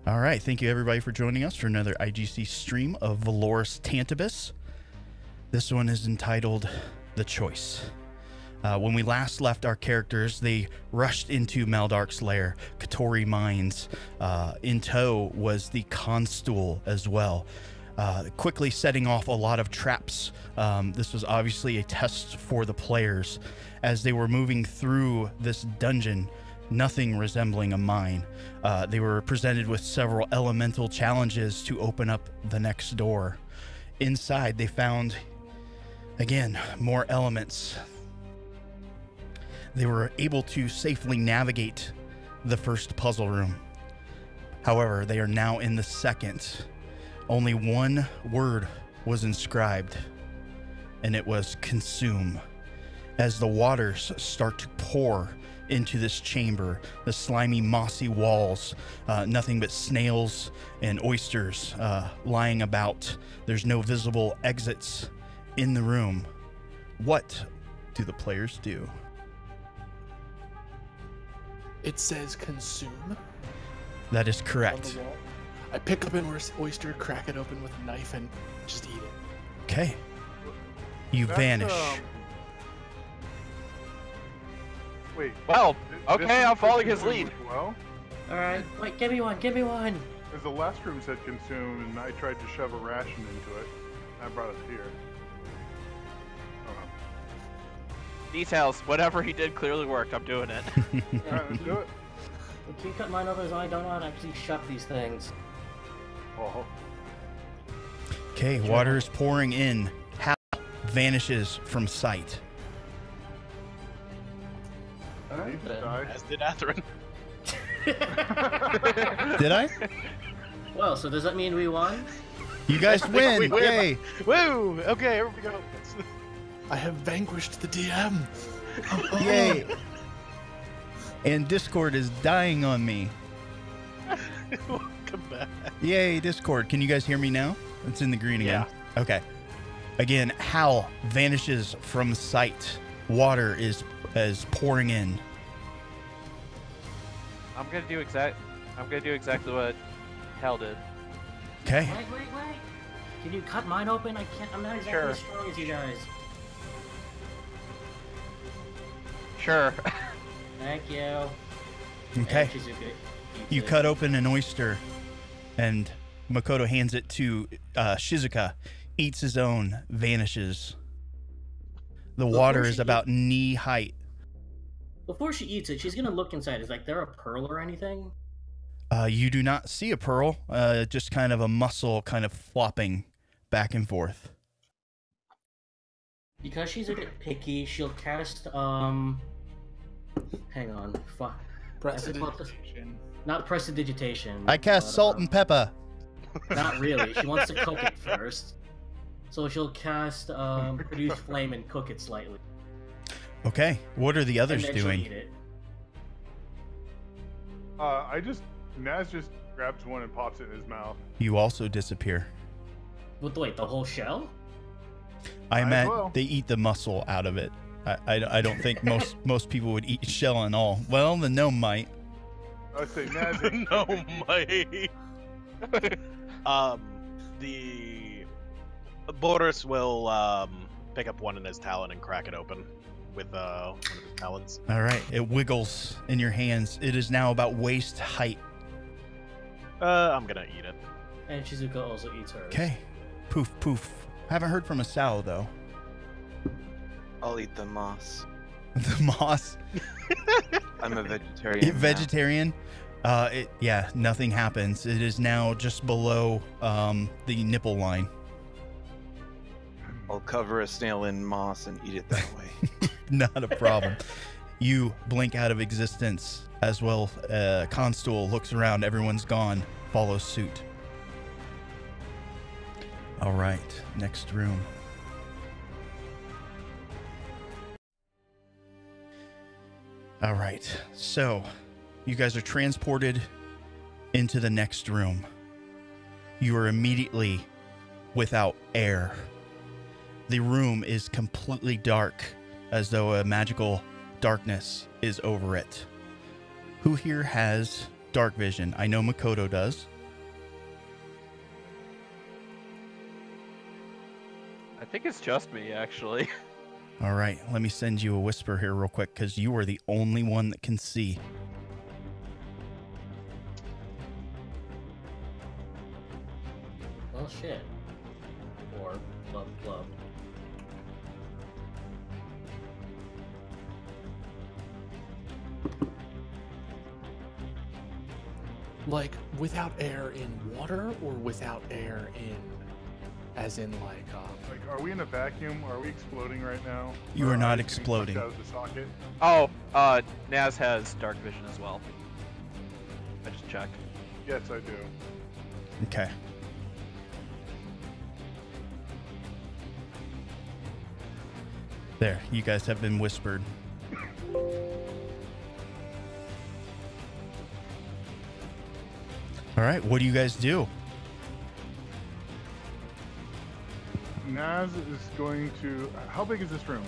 All right, thank you everybody for joining us for another IGC stream of Valoris Tantibus. This one is entitled The Choice. When we last left our characters, they rushed into Maldark's lair, Katori Mines. In tow was the Constable as well, quickly setting off a lot of traps. This was obviously a test for the players as they were moving through this dungeon, nothing resembling a mine. They were presented with several elemental challenges to open up the next door. Inside, they found, again, more elements. They were able to safely navigate the first puzzle room. However, they are now in the second. Only one word was inscribed, and it was consume. As the waters start to pour into this chamber, the slimy, mossy walls, nothing but snails and oysters lying about. There's no visible exits in the room. What do the players do? It says consume. That is correct. I pick up an oyster, crack it open with a knife, and just eat it. Okay. You vanish. Wait. Well, okay, I'm following his lead. Well, Alright, wait, give me one, give me one! because the last room said consume, and I tried to shove a ration into it. I brought it here. Details. Whatever he did clearly worked. I'm doing it. Alright, let's do it. Can you cut mine open so I don't know how to actually shove these things? Oh. Okay, water is pouring in. Hal vanishes from sight. He died. As did Atherin. Did I? Well, so does that mean we won? You guys win! we win. Yay! Woo! Okay, here we go. I have vanquished the DM. Yay! And Discord is dying on me. Welcome back. Yay, Discord. Can you guys hear me now? It's in the green again. Yeah. Okay. Again, Hal vanishes from sight. Water is pouring in. I'm gonna do exactly what Hal did. Okay. Wait. Can you cut mine open? I can't, I'm not exactly Sure. as strong as you guys. Sure. Thank you. Okay. Hey, Shizuka, You cut open an oyster, and Makoto hands it to Shizuka. Eats his own, vanishes. The water is about knee height. Before she eats it, she's gonna look inside. Is like there a pearl or anything? You do not see a pearl, just kind of a muscle kind of flopping back and forth. Because she's a bit picky, she'll cast hang on. Prestidigitation. Not prestidigitation. I cast but, salt and pepper. Not really. She wants to cook it first. So she'll cast produce flame and cook it slightly. Okay. What are the others and then doing? She'll eat it. Naz just grabs one and pops it in his mouth. You also disappear. Wait, the whole shell? I Might as meant well. they eat the muscle out of it. I don't think most people would eat shell and all. Well, the gnome might. I say Naz. No, mate. The Boris will pick up one in his talon and crack it open with one of his talons. All right. It wiggles in your hands. It is now about waist height. I'm gonna eat it. And Shizuka also eats hers. Okay. Poof, poof. Haven't heard from Asao, though. I'll eat the moss. The moss. I'm a vegetarian. Vegetarian. Yeah, nothing happens. It is now just below the nipple line. I'll cover a snail in moss and eat it that way. Not a problem. You blink out of existence as well. Constable looks around. Everyone's gone. Follows suit. All right. Next room. All right. So you guys are transported into the next room. You are immediately without air. The room is completely dark, as though a magical darkness is over it. Who here has dark vision? I know Makoto does. think it's just me, actually. All right, let me send you a whisper here real quick because you are the only one that can see. Well, shit. Or blub blub. Like, without air in water or without air in, as in, like, Like, are we in a vacuum? Are we exploding right now? You Or are not you getting exploding. sucked out of the socket? Oh, Naz has dark vision as well. I just checked. Yes, I do. Okay. There, you guys have been whispered. All right, what do you guys do? Naz is going to. How big is this room?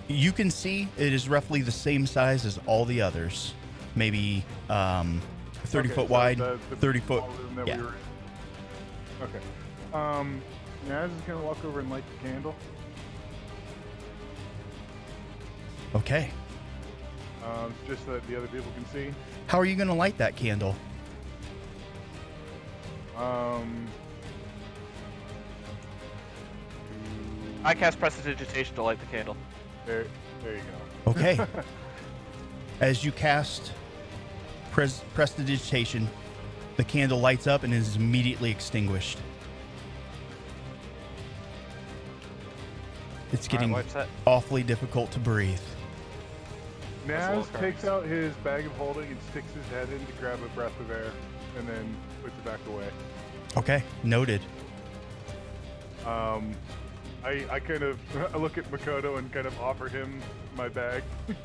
You can see it is roughly the same size as all the others. Maybe 30 Okay, foot so wide, the 30 foot. small room that Yeah. we were in. Okay. Naz is gonna walk over and light the candle. Okay. Just so that the other people can see. How are you going to light that candle? I cast Prestidigitation to light the candle. There you go. Okay. As you cast Prestidigitation, the candle lights up and is immediately extinguished. It's getting wipes that. awfully difficult to breathe. Naz takes out his bag of holding and sticks his head in to grab a breath of air, and then puts it back away. Okay, noted. I kind of I look at Makoto and kind of offer him my bag. I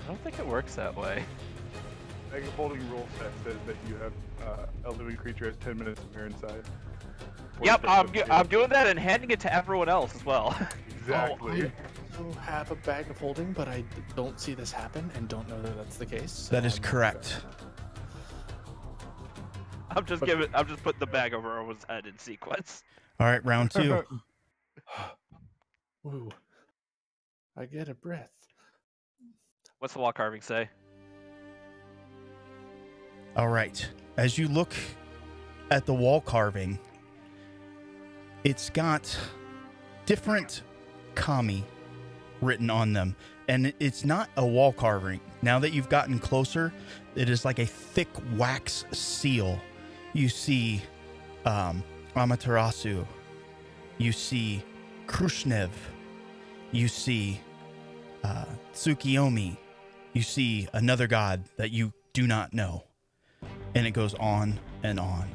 don't think it works that way. Bag of holding rule set says that you have a living creature has 10 minutes of air inside. Yep, I'm doing that and handing it to everyone else as well. Exactly. I also have a bag of holding, but I don't see this happen and don't know that that's the case. So That is I'm- correct. I'm just putting the bag over everyone's head in sequence. All right, round two. Ooh, I get a breath. What's the wall carving say? All right. As you look at the wall carving, it's got different kami written on them. And it's not a wall carving. Now that you've gotten closer, it is like a thick wax seal. You see Amaterasu. You see Khrushchev. You see Tsukiyomi. You see another god that you do not know. And it goes on and on.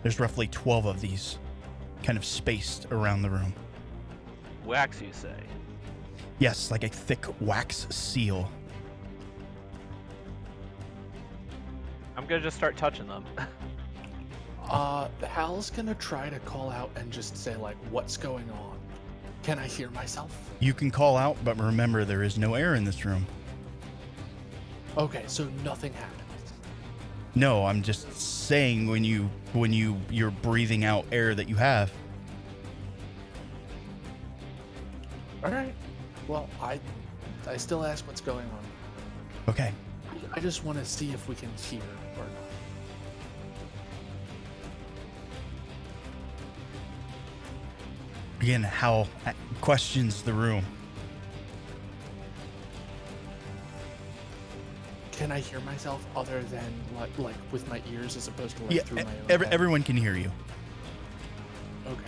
There's roughly 12 of these kind of spaced around the room. Wax, you say? Yes, like a thick wax seal. I'm gonna just start touching them. Hal's gonna try to call out and just say, like, what's going on? Can I hear myself? You can call out, but remember there is no air in this room. Okay, so nothing happens. No, I'm just saying when you're breathing out air that you have. All right. Well, I still ask what's going on. Okay. I just want to see if we can hear or not. Again, Hal questions the room. Can I hear myself other than like with my ears as opposed to like Yeah, through my own head? everyone can hear you. Okay.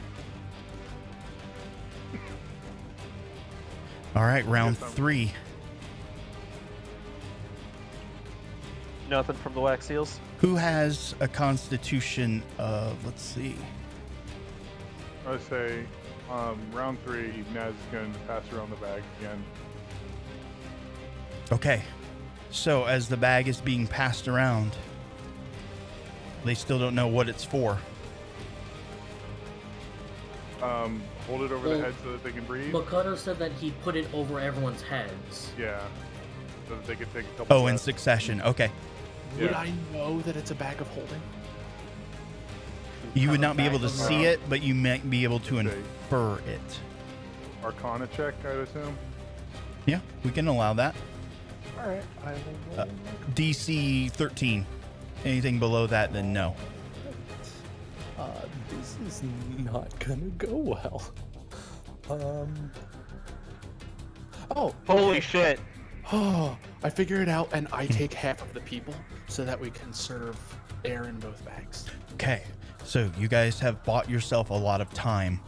All right, round 3. Nothing from the wax seals? Who has a constitution of, let's see. I say, round 3, Naz is going to pass around the bag again. Okay. So as the bag is being passed around, they still don't know what it's for. Hold it over the head so that they can breathe. Makoto said that he put it over everyone's heads. Yeah. So that they can take a couple Oh, in breaths. succession. Okay. Would Yeah. I know that it's a bag of holding? You would have not a be able bag to of see them. it, but you might be able to Okay. infer it. Arcana check, I'd assume. Yeah, we can allow that. All right, I will roll. DC 13. Anything below that, then no. This is not gonna go well. Oh, Holy shit! oh! I figured it out, and I take half of the people so that we conserve air in both bags. Okay, so you guys have bought yourself a lot of time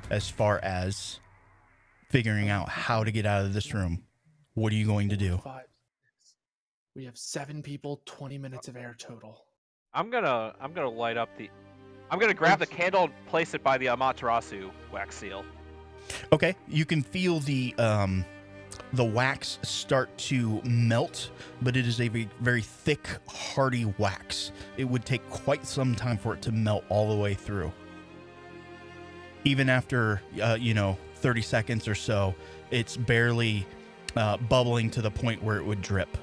as far as figuring out how to get out of this room. What are you going to do? 5, 6. We have 7 people, 20 minutes of air total. I'm gonna light up the. I'm gonna grab the candle and place it by the Amaterasu wax seal. Okay, you can feel the wax start to melt, but it is a very thick, hardy wax. It would take quite some time for it to melt all the way through. Even after 30 seconds or so, it's barely bubbling to the point where it would drip.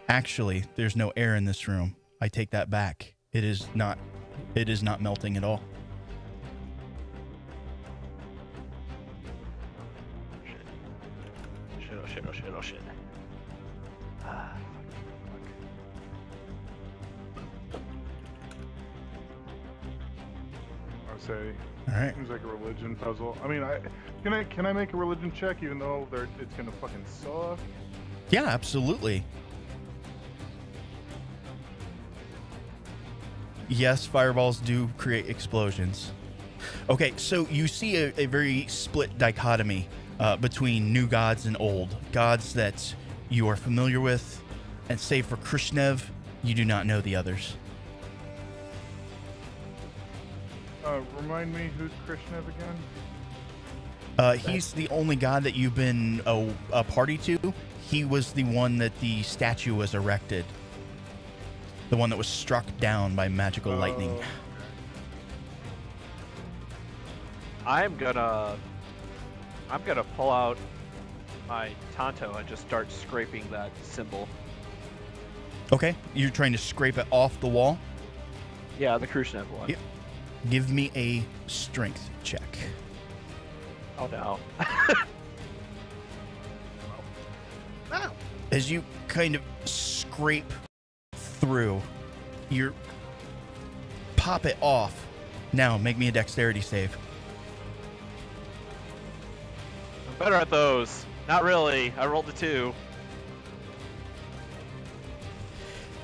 Actually, there's no air in this room. I take that back. It is not melting at all. Oh shit. I would say All right. seems like a religion puzzle. I mean, can I make a religion check even though it's gonna fucking suck? Yeah, absolutely. Yes, fireballs do create explosions. Okay, so you see a very split dichotomy between new gods and old. Gods that you are familiar with, and save for Krishnev, you do not know the others. Remind me, who's Krishnev again? He's the only god that you've been a party to. He was the one that the statue was erected. The one that was struck down by magical lightning. I'm gonna pull out my Tanto and just start scraping that symbol. Okay, you're trying to scrape it off the wall. Yeah, the Khrushchev one. Yep. Give me a strength check. Oh no. As you kind of scrape through, you pop it off. Now make me a dexterity save. I'm better at those. Not really. I rolled a 2.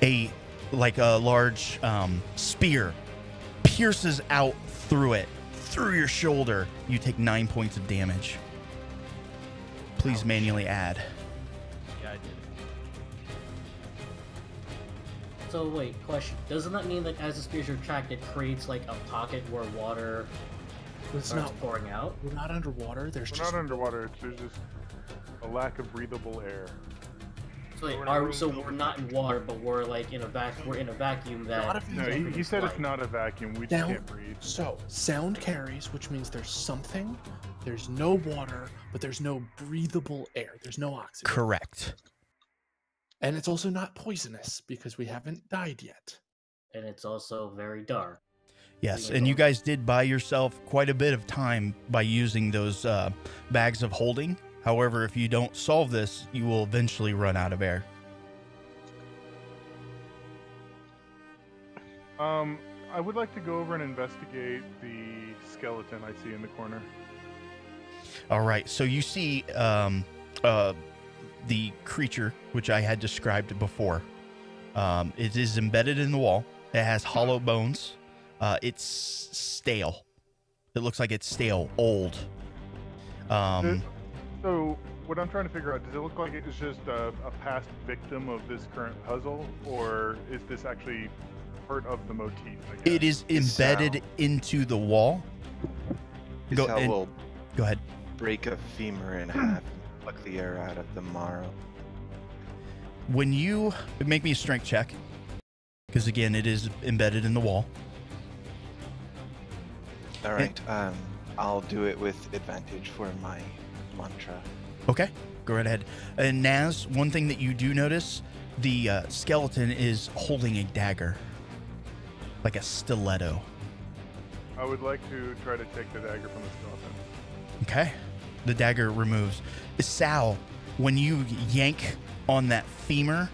A large spear pierces out through it, through your shoulder. You take 9 points of damage. Please manually add. Yeah, I did. So wait, question. Doesn't that mean that as the spears are tracked, it creates like a pocket where water It's starts not. pouring out? We're not underwater. There's We're just not underwater. There's just a lack of breathable air. So wait, We're in a room so filled we're with not in water, but we're like in a we're in a vacuum a lot that. of things No, are he said it's light. not a vacuum. We just Down. can't breathe. So sound carries, which means there's something. There's no water, but there's no breathable air. There's no oxygen. Correct. And it's also not poisonous because we haven't died yet. And it's also very dark. Yes, and you guys did buy yourself quite a bit of time by using those bags of holding. However, if you don't solve this, you will eventually run out of air. I would like to go over and investigate the skeleton I see in the corner. All right, so you see the creature, which I had described before. It is embedded in the wall. It has hollow bones. It's stale. It looks like it's stale, old. So what I'm trying to figure out, does it look like it's just a past victim of this current puzzle, or is this actually part of the motif? I guess? It is embedded into the wall. Is Go how and- we'll Go ahead. break a femur in half and pluck the air out of the marrow. When you make me a strength check, because again, it is embedded in the wall. All right, I'll do it with advantage for my mantra. Okay, go right ahead. And Naz, one thing that you do notice, the skeleton is holding a dagger. like a stiletto. I would like to try to take the dagger from the skeleton. Okay. The dagger removes. Sal, when you yank on that femur,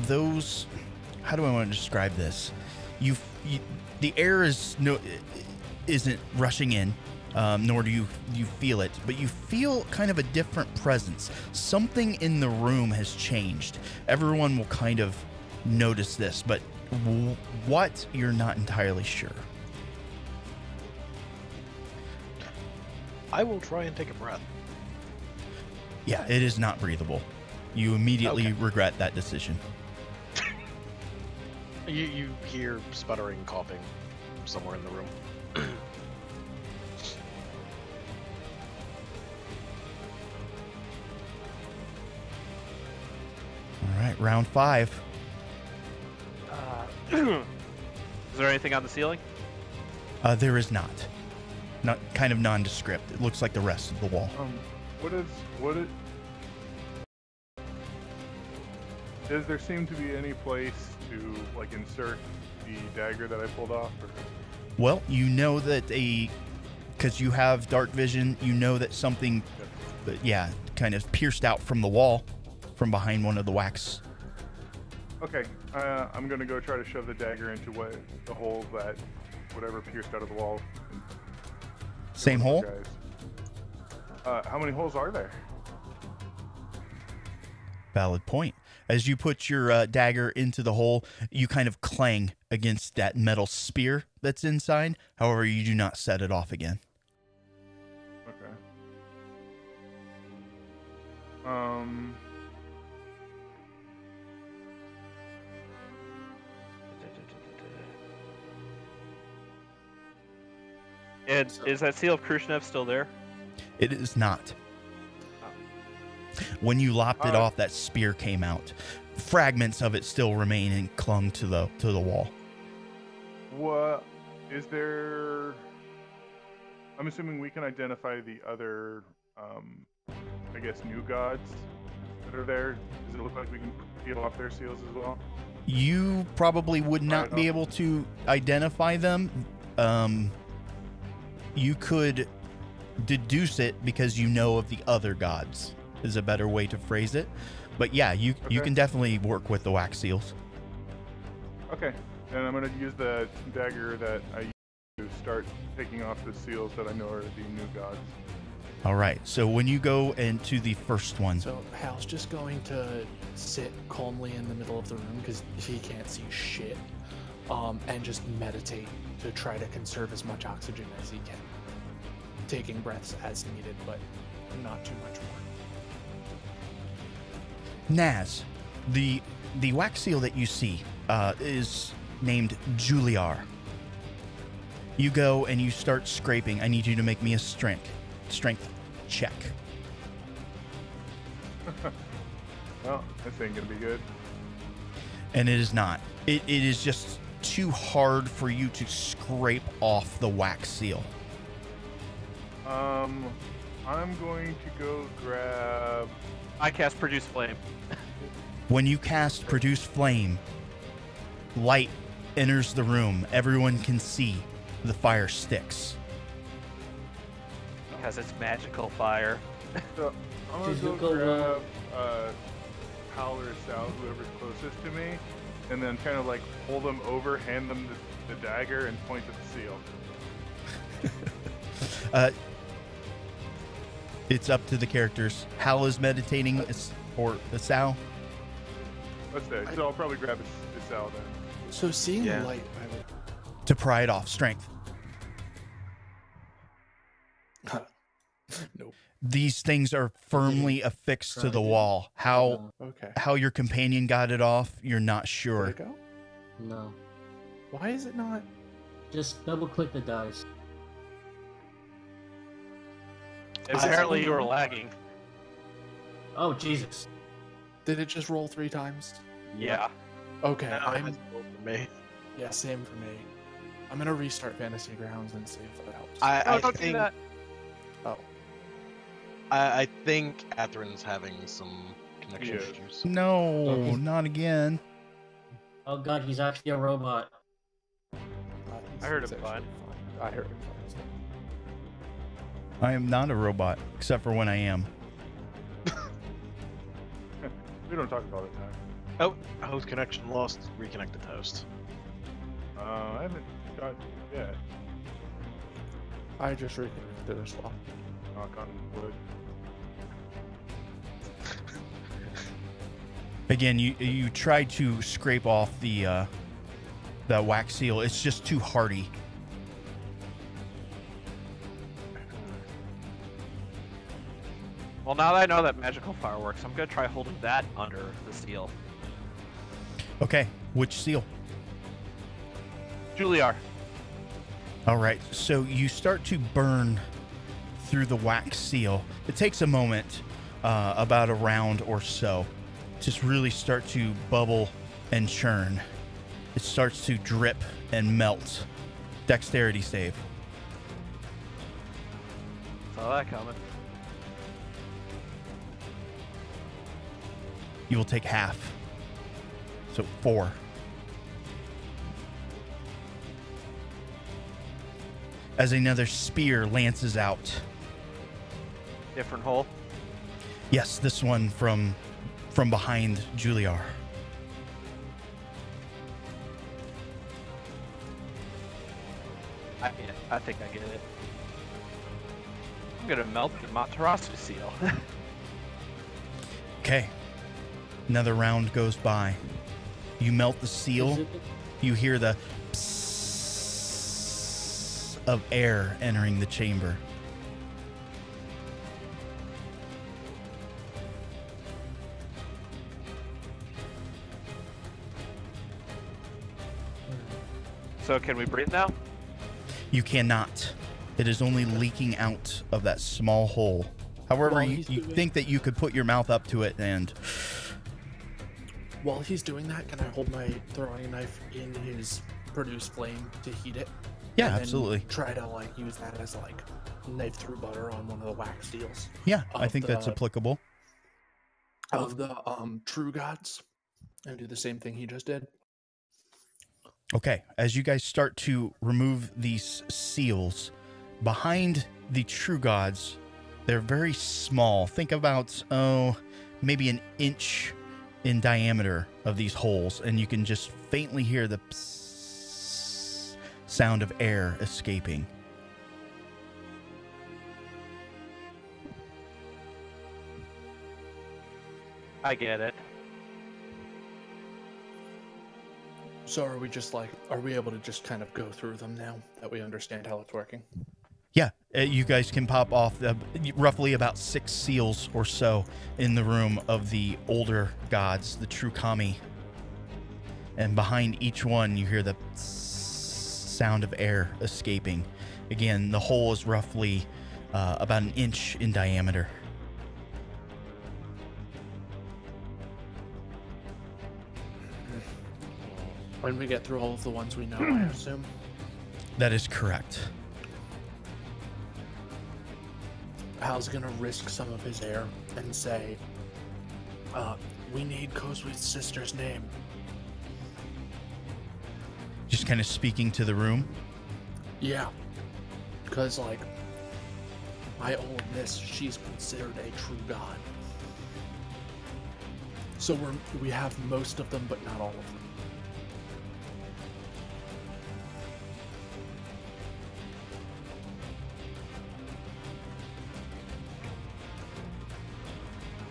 those, how do I want to describe this? The air isn't rushing in, nor do you feel it, but you feel kind of a different presence. Something in the room has changed. Everyone will kind of notice this, but what, you're not entirely sure. I will try and take a breath. Yeah, it is not breathable. You immediately regret that decision. You hear sputtering, coughing somewhere in the room. All right, round 5. Is there anything on the ceiling? There is not. Not kind of nondescript. It looks like the rest of the wall. Does there seem to be any place to like insert the dagger that I pulled off? Or? Well, you know that because you have dark vision, you know that something, kind of pierced out from the wall, from behind one of the wax. Okay, I'm gonna go try to shove the dagger into the hole that whatever pierced out of the wall. Same hole? How many holes are there? Valid point. As you put your dagger into the hole, you kind of clang against that metal spear that's inside. However, you do not set it off again. Okay. And is that seal of Khrushchev still there? It is not. When you lopped it off, that spear came out. Fragments of it still remain and clung to the wall. What is there? I'm assuming we can identify the other, I guess, new gods that are there. Does it look like we can peel off their seals as well? You probably would not be able to identify them. You could deduce it because you know of the other gods, is a better way to phrase it. But yeah, you can definitely work with the wax seals. Okay, and I'm going to use the dagger that I used to start taking off the seals that I know are the new gods. All right, so when you go into the first one. So Hal's just going to sit calmly in the middle of the room because he can't see shit, and just meditate to try to conserve as much oxygen as he can. Taking breaths as needed, but not too much more. Naz, the wax seal that you see is named Juliar. You go and you start scraping. I need you to make me a strength check. Well, this ain't gonna be good. And it is not. It is just too hard for you to scrape off the wax seal. I'm going to go grab. I cast Produce Flame. When you cast Produce Flame, light enters the room. Everyone can see the fire sticks. Because it's magical fire. So I'm gonna go grab Hal or Sal, whoever's closest to me, and then kind of like pull them over, hand them the dagger, and point at the seal. It's up to the characters. Hal is meditating, or Sal. Let's say. So I'll probably grab a Sal then. So seeing the light, I would. To pry it off. Strength. Nope. These things are firmly affixed to the wall. How your companion got it off, you're not sure. Did it go? No. Why is it not? Just double click the dice. Apparently you were lagging. Oh, Jesus. Did it just roll 3 times? Yeah. Okay, For me. Yeah, same for me. I'm gonna restart Fantasy Grounds and see if that helps. Don't do that. Oh. I think Catherine's having some connection issues. No, not again. Oh god, he's actually a robot. I heard It's him fine. actually fine. I heard him fine. I am not a robot, except for when I am. We don't talk about it now. Oh, host connection lost. Reconnect the host. I haven't got yet. I just reconnected as well. Knock on wood. Again, you try to scrape off the wax seal. It's just too hardy. Well, now that I know that magical fireworks, I'm gonna try holding that under the seal. Okay, which seal? Juliar. All right, so you start to burn through the wax seal. It takes a moment, about a round or so, just really start to bubble and churn. It starts to drip and melt. Dexterity save. Saw that coming. You will take half. So 4. As another spear lances out. Different hole. Yes, this one from behind Juliar. I get it. I think I get it. I'm gonna melt the Matarasu seal. Okay. Another round goes by. You melt the seal. You hear the psss of air entering the chamber. So can we breathe now? You cannot. It is only leaking out of that small hole. However, While you he's doing- think that you could put your mouth up to it and... While he's doing that, can I hold my throwing knife in his produced flame to heat it? Yeah, And then absolutely. Try to like use that as like knife through butter on one of the wax seals Yeah, I of think that's the- applicable. of the true gods, and do the same thing he just did. Okay, as you guys start to remove these seals, behind the true gods, they're very small. Think about, maybe an inch in diameter of these holes, and you can just faintly hear the psss sound of air escaping. I get it. So are we just like, are we able to just kind of go through them now that we understand how it's working? Yeah, you guys can pop off roughly about 6 seals or so in the room of the older gods, the true kami. And behind each one, you hear the sound of air escaping. Again, the hole is roughly about an inch in diameter. When we get through all of the ones we know, I assume. That is correct. Hal's gonna risk some of his air and say, we need Kozwe's sister's name. Just kind of speaking to the room. Yeah. Because, like, by all of this, she's considered a true god. So we have most of them, but not all of them.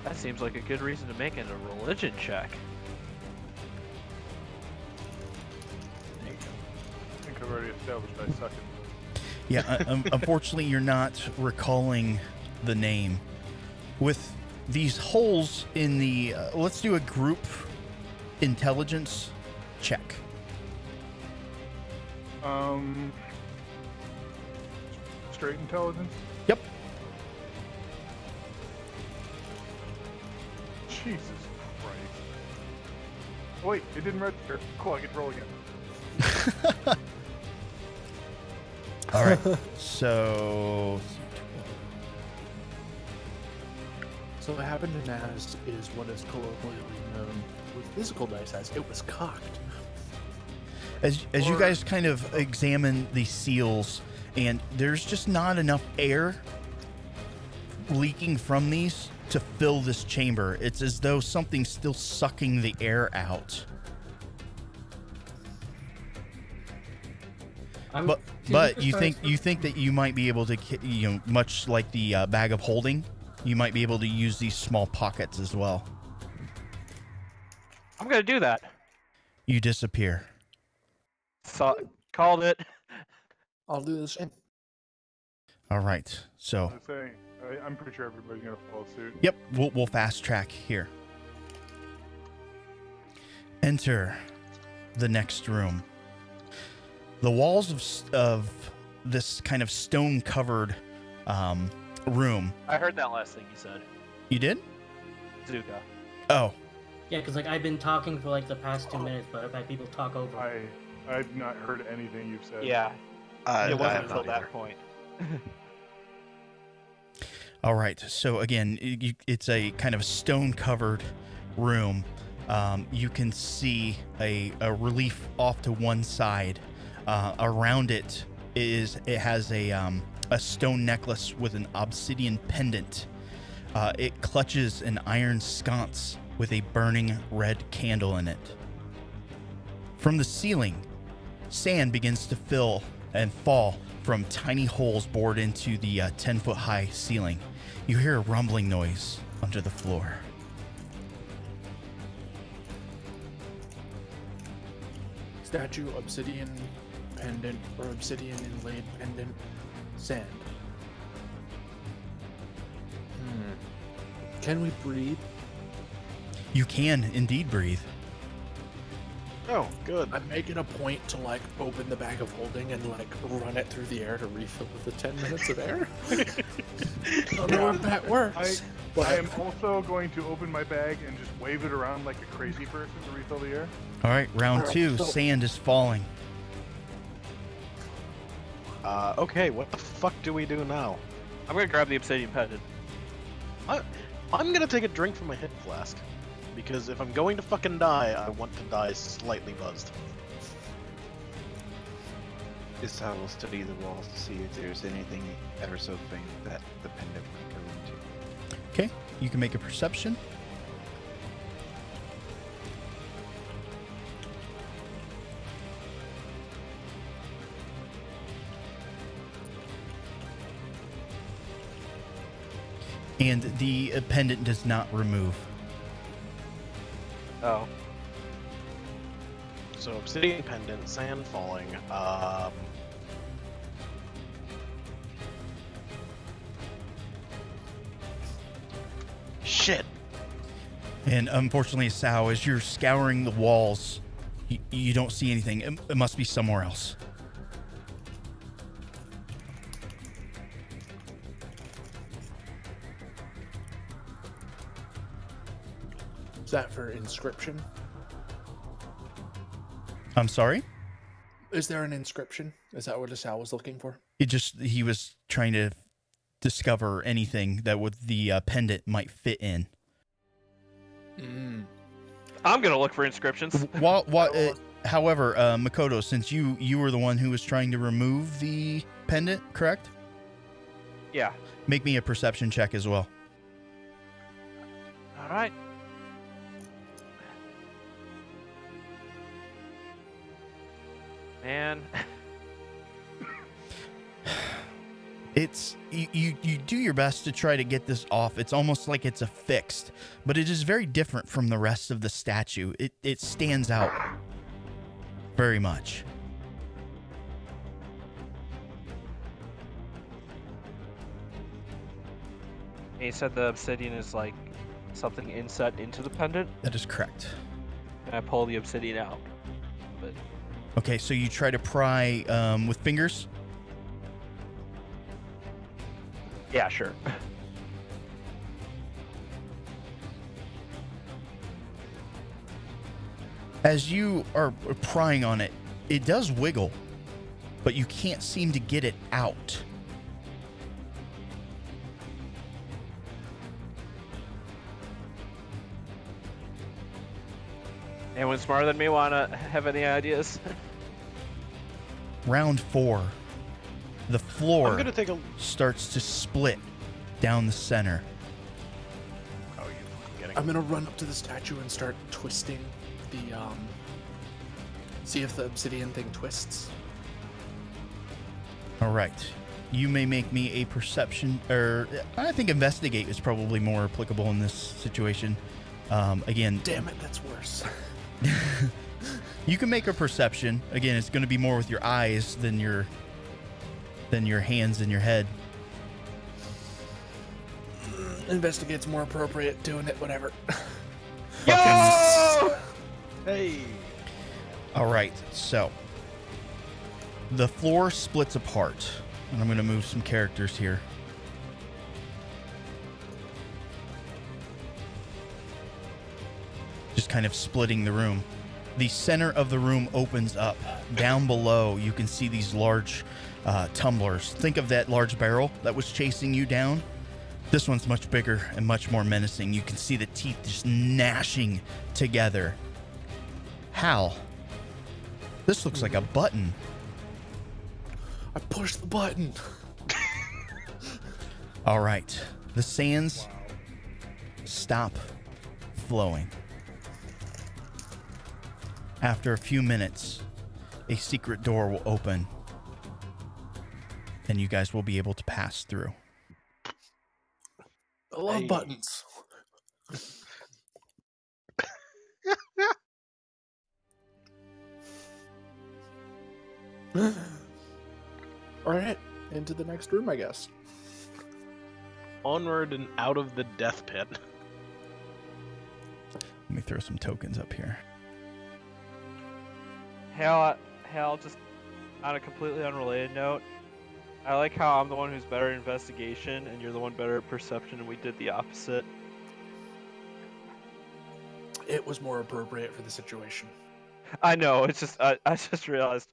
That seems like a good reason to make it a religion check. I think I've already established I suck at Yeah, unfortunately, you're not recalling the name. With these holes in the... let's do a group intelligence check. Straight intelligence? Yep. Jesus Christ. Oh, wait, it didn't register. Cool, I get to roll again. All right. So... So what happened in Naz is what is colloquially known with physical dice as it was cocked. As you guys kind of examine the seals, and there's just not enough air leaking from these to fill this chamber. It's as though something's still sucking the air out. But you think that you might be able to, much like the bag of holding, you might be able to use these small pockets as well. I'm gonna do that. You disappear. So, called it. I'll do the same. All right. So. I'm pretty sure everybody's gonna follow suit. Yep. We'll fast track here. Enter the next room. The walls of this kind of stone-covered room. I heard that last thing you said. You did? Zuka. Oh. Yeah, because like I've been talking for like the past 2 minutes, but I've had people talk over. I've not heard anything you've said. Yeah. It wasn't until either. that point. All right. So again, it's a kind of stone-covered room. You can see a relief off to one side. Around it has a stone necklace with an obsidian pendant. It clutches an iron sconce with a burning red candle in it. From the ceiling, sand begins to fill and fall from tiny holes bored into the 10-foot-high ceiling. You hear a rumbling noise under the floor. Statue, obsidian pendant, or obsidian inlaid pendant, sand. Can we breathe? You can indeed breathe. Oh, good. I'm making a point to like open the bag of holding and like run it through the air to refill the 10 minutes of air. I don't know if that works. I am also going to open my bag and just wave it around like a crazy person to refill the air. All right, round two. so- Sand is falling. Okay, what the fuck do we do now? I'm gonna grab the obsidian pendant. I'm gonna take a drink from my hip flask. Because if I'm going to fucking die, I want to die slightly buzzed. I will study the walls to see if there's anything ever so faint that the pendant might go into. Okay, you can make a perception. And the pendant does not remove. Oh. So obsidian pendant, sand falling. Shit. And unfortunately, Sao, as you're scouring the walls, you don't see anything. It must be somewhere else. Is that for inscription? I'm sorry? Is there an inscription? Is that what Asal was looking for? He was trying to discover anything that would the pendant might fit in. I'm gonna look for inscriptions. However, Makoto, since you were the one who was trying to remove the pendant, correct? Yeah. Make me a perception check as well. All right. Man. It's you do your best to try to get this off. It's almost like it's affixed, but it is very different from the rest of the statue. It stands out very much. He said the obsidian is like something inset into the pendant, That is correct. and I pull the obsidian out. But Okay, so you try to pry with fingers. yeah, sure. As you are prying on it, it does wiggle, but you can't seem to get it out. Anyone smarter than me wanna have any ideas? Round 4. The floor I'm gonna take a. starts to split down the center. Oh, you fucking kidding? I'm gonna run up to the statue and start twisting the see if the obsidian thing twists. All right. You may make me a perception, or I think investigate is probably more applicable in this situation. Again, Damn it, that's worse. you can make a perception. Again, it's going to be more with your eyes than your hands and your head. Investigate's more appropriate. Doing it, whatever. Yo! Hey. All right, so the floor splits apart, and I'm going to move some characters here. Just kind of splitting the room. The center of the room opens up. Down below, you can see these large tumblers. Think of that large barrel that was chasing you down. This one's much bigger and much more menacing. You can see the teeth just gnashing together. Hal, this looks like a button. I pushed the button. All right. The sands stop flowing. After a few minutes, a secret door will open, and you guys will be able to pass through. I love buttons. All right, into the next room, I guess. Onward and out of the death pit. Let me throw some tokens up here. Hal, just on a completely unrelated note, I like how I'm the one who's better at investigation and you're the one better at perception, and we did the opposite. It was more appropriate for the situation. I know, it's just I just realized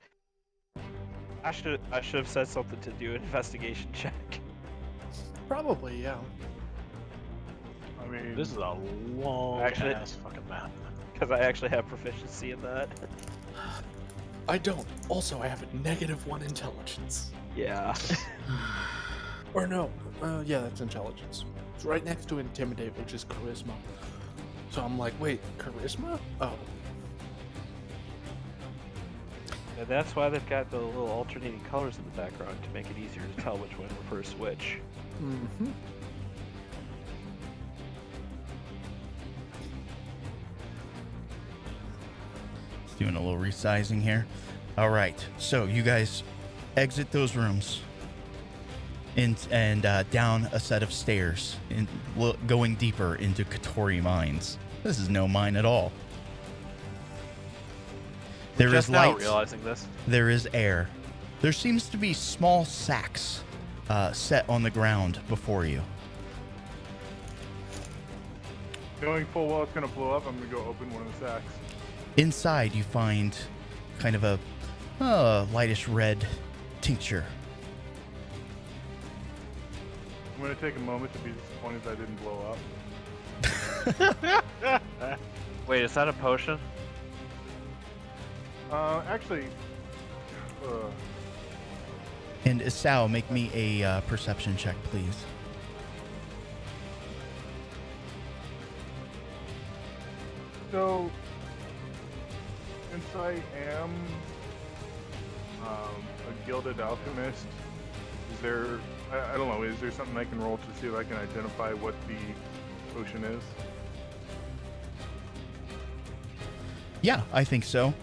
I should have said something to do an investigation check. Probably, yeah. I mean, This is a long Actually- ass fucking map. Because I actually have proficiency in that. I don't. Also, I have a -1 intelligence. Yeah. Or no. Yeah, that's intelligence. It's right next to intimidate, which is charisma. So I'm like, wait, charisma? Oh. Yeah, that's why they've got the little alternating colors in the background to make it easier to tell which one refers to which. Mm-hmm. Just doing a little resizing here. All right, so you guys exit those rooms and down a set of stairs, going deeper into Katori mines. This is no mine at all. There is Just now light. realizing this. There is air. There seems to be small sacks set on the ground before you. knowing full well it's gonna blow up, I'm gonna go open one of the sacks. Inside, you find kind of a lightish red tincture. I'm gonna take a moment to be disappointed that I didn't blow up. Wait, is that a potion? Actually, And Isao, make me a perception check, please. so since I am a gilded alchemist, is there? I don't know. Is there something I can roll to see if I can identify what the potion is? Yeah, I think so.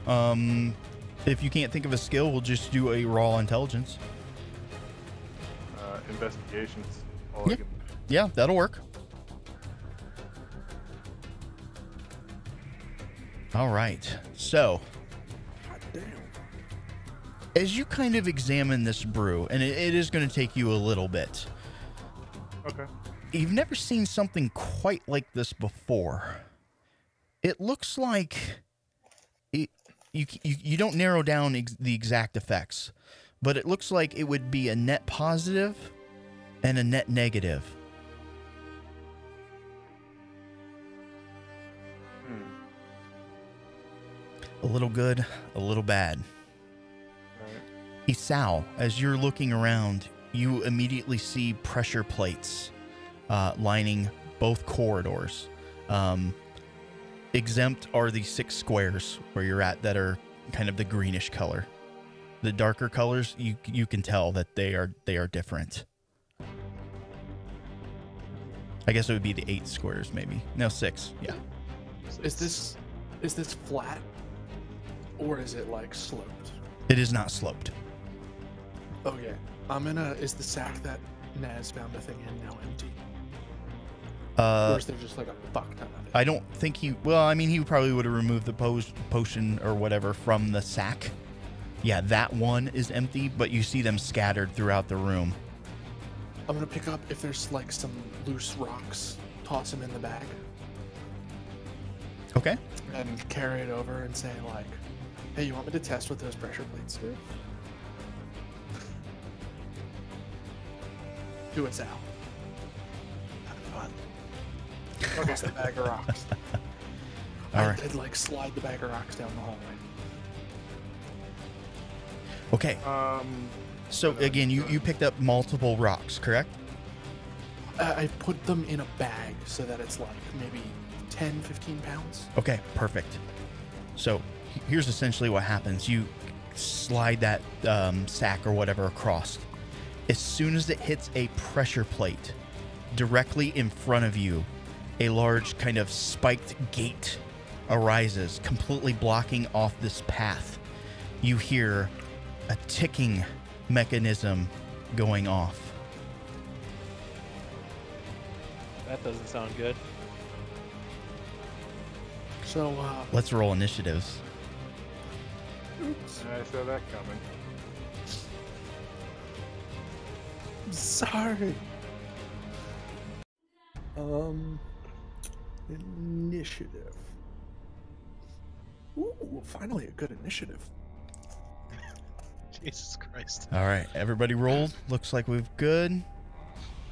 If you can't think of a skill, we'll just do a raw intelligence. Investigations. All I Yeah. can- Yeah, that'll work. All right. So, as you kind of examine this brew, and it is going to take you a little bit, Okay. you've never seen something quite like this before. It looks like you don't narrow down the exact effects, but it looks like it would be a net positive and a net negative. A little good, a little bad. Alright. Isao, as you're looking around, you immediately see pressure plates lining both corridors. Exempt are the 6 squares where you're at that are kind of the greenish color. The darker colors, you can tell that they are different. I guess it would be the 8 squares, maybe. No, 6. Yeah. Is this flat, or is it like sloped? It is not sloped. Okay. Is the sack that Naz found a thing in now empty? Or is there just like a fuck ton of it? I don't think he... Well, I mean, he probably would have removed the potion or whatever from the sack. Yeah, that one is empty, but you see them scattered throughout the room. I'm gonna pick up if there's like some loose rocks, toss them in the bag, Okay. and carry it over and say like, "Hey, you want me to test what those pressure plates do?" Do it, Sal. Fun. Or just the bag of rocks. All I right. could like slide the bag of rocks down the hallway. Okay. So again, you picked up multiple rocks, correct? I put them in a bag so that it's like maybe 10, 15 pounds. Okay, perfect. So here's essentially what happens. You slide that sack or whatever across. As soon as it hits a pressure plate, directly in front of you, a large kind of spiked gate arises, completely blocking off this path. You hear a ticking mechanism going off. That doesn't sound good. So, Let's roll initiatives. oops, I saw that coming. sorry. Initiative. Ooh, finally a good initiative. Jesus Christ. All right, everybody rolled. Looks like we've good.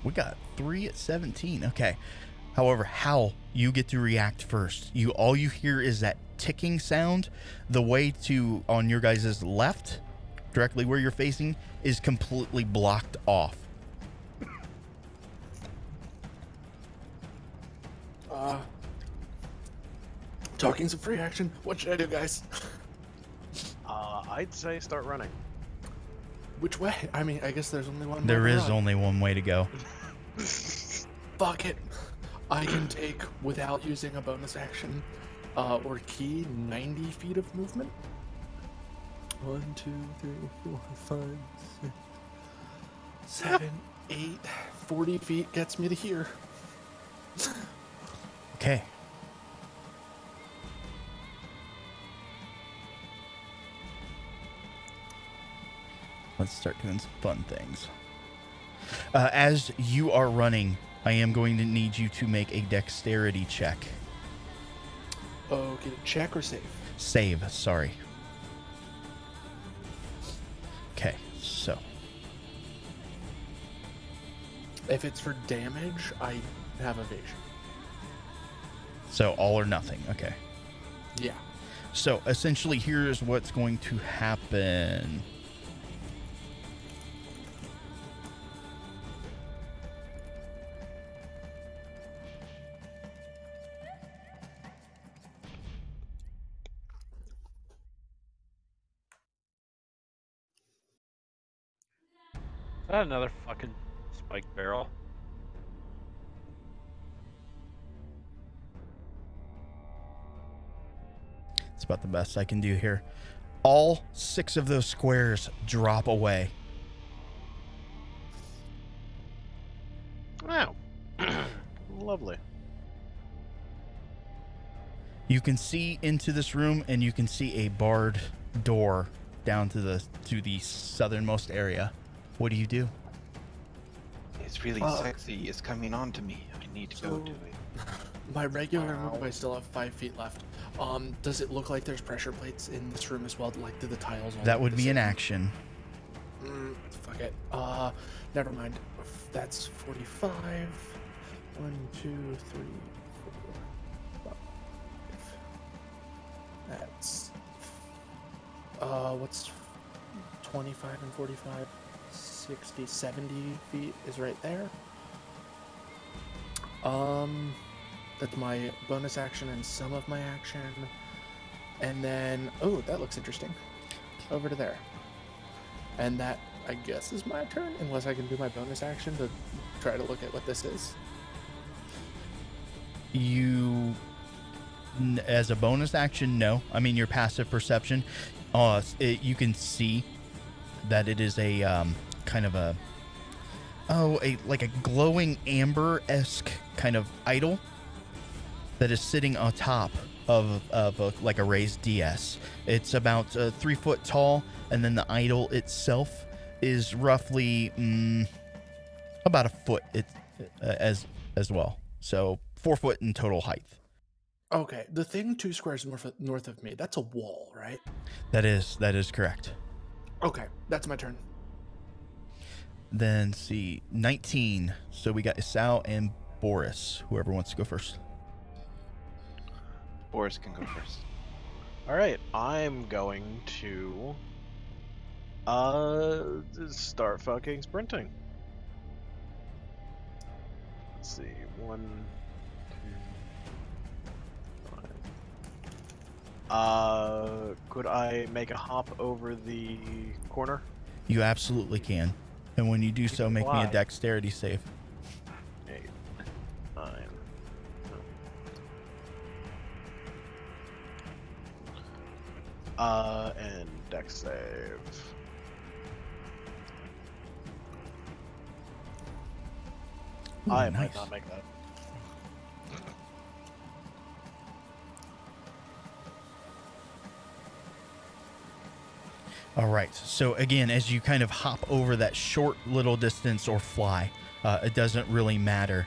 We got 3 at 17. Okay. However, Hal, you get to react first. All you hear is that ticking sound. The way to on your guys' left, directly where you're facing, is completely blocked off. Talking's a free action. What should I do, guys? I'd say start running. Which way? I mean, I guess there's only one way There to is run. only one way to go. Fuck it. I can take, without using a bonus action, or key, 90 feet of movement. 1, 2, 3, 4, 5, 6, 7, 8. 40 feet gets me to here. Okay. Let's start doing some fun things. As you are running, I am going to need you to make a dexterity check. Okay, check or save? Save, sorry. Okay, so. If it's for damage, I have evasion. So all or nothing, okay. Yeah. So essentially here's what's going to happen. Is that another fucking spiked barrel? It's about the best I can do here. All 6 of those squares drop away. Wow. Lovely. You can see into this room, and you can see a barred door down to the southernmost area. What do you do? It's really sexy. It's coming on to me. I need to go to it. My regular move, I still have 5 feet left. Does it look like there's pressure plates in this room as well? Like, do the tiles all That look would the be an same? action. Fuck it. Never mind. That's 45. 1, 2, 3, 4, 5. That's what's 25 and 45, 60, 70 feet is right there. That's my bonus action and some of my action. And then, oh, that looks interesting. Over to there. And that, I guess, is my turn, unless I can do my bonus action to try to look at what this is. You, as a bonus action, no. I mean, your passive perception, you can see that it is a kind of a like a glowing amber-esque kind of idol that is sitting on top of like a raised DS. It's about 3 foot tall, and then the idol itself is roughly about a foot as well. So 4 foot in total height. Okay, the thing 2 squares north of me, that's a wall, right? That is correct. Okay, that's my turn. Then see 19. So we got Isao and Boris. Whoever wants to go first. Boris can go first. All right, I'm going to start fucking sprinting. Let's see, 1, 2, 5. Could I make a hop over the corner? You absolutely can. And when you do so, make me a dexterity save. 8, 9. And dex save. Ooh, I nice. might not make that. All right. So again, as you kind of hop over that short little distance or fly, it doesn't really matter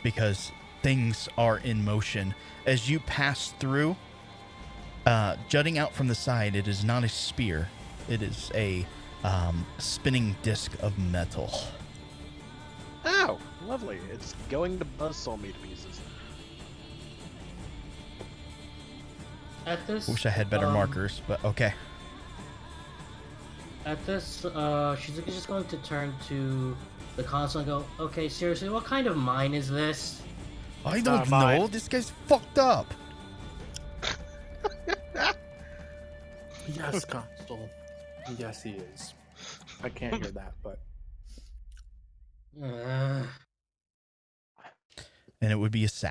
because things are in motion. As you pass through, jutting out from the side, it is not a spear. It is a spinning disc of metal. Ow! Lovely. It's going to buzzsaw me to pieces. At this, Wish I had better markers, but okay. At this, she's just going to turn to the console and go, okay, seriously, what kind of mine is this? I not don't mine. know. This guy's fucked up. Yes, Constable. Yes, he is. I can't hear that, but... And it would be a sow.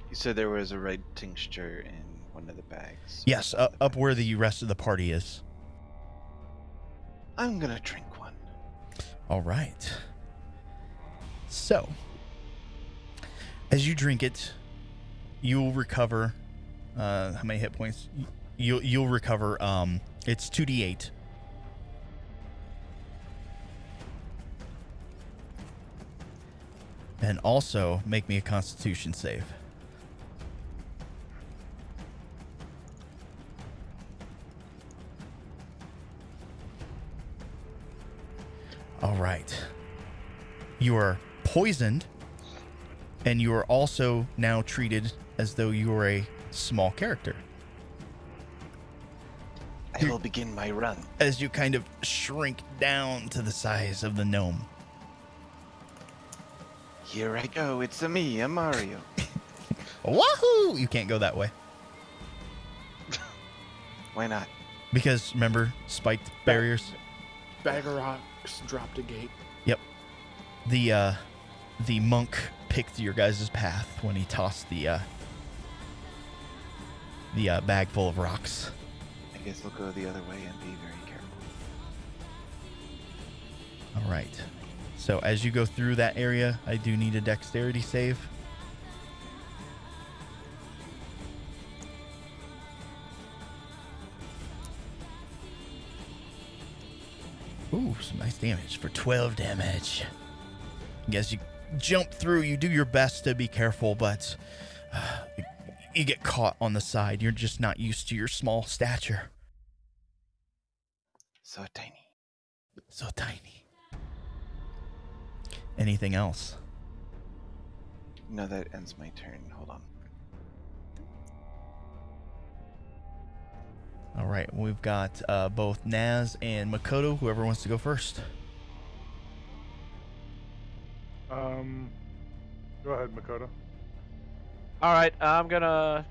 You said there was a red tincture in one of the bags. Yes, up where the rest of the party is. I'm gonna drink one. All right. So, as you drink it, you'll recover. How many hit points? You'll recover. It's 2d8. And also make me a Constitution save. All right. You are poisoned, and you are also now treated as though you are a small character. I will begin my run. As you kind of shrink down to the size of the gnome. Here I go. It's a me, a Mario. Wahoo! You can't go that way. Why not? Because, remember, spiked barriers? Bag of rocks dropped a gate. Yep. The monk picked your guys' path when he tossed the bag full of rocks. I guess I'll go the other way and be very careful. All right. So as you go through that area, I do need a dexterity save. Ooh, some nice damage for 12 damage. As you jump through, you do your best to be careful, but you get caught on the side. You're just not used to your small stature. So tiny. So tiny. Anything else? No, that ends my turn. Hold on. All right, we've got both Naz and Makoto. Whoever wants to go first. Go ahead, Makoto. All right, I'm gonna.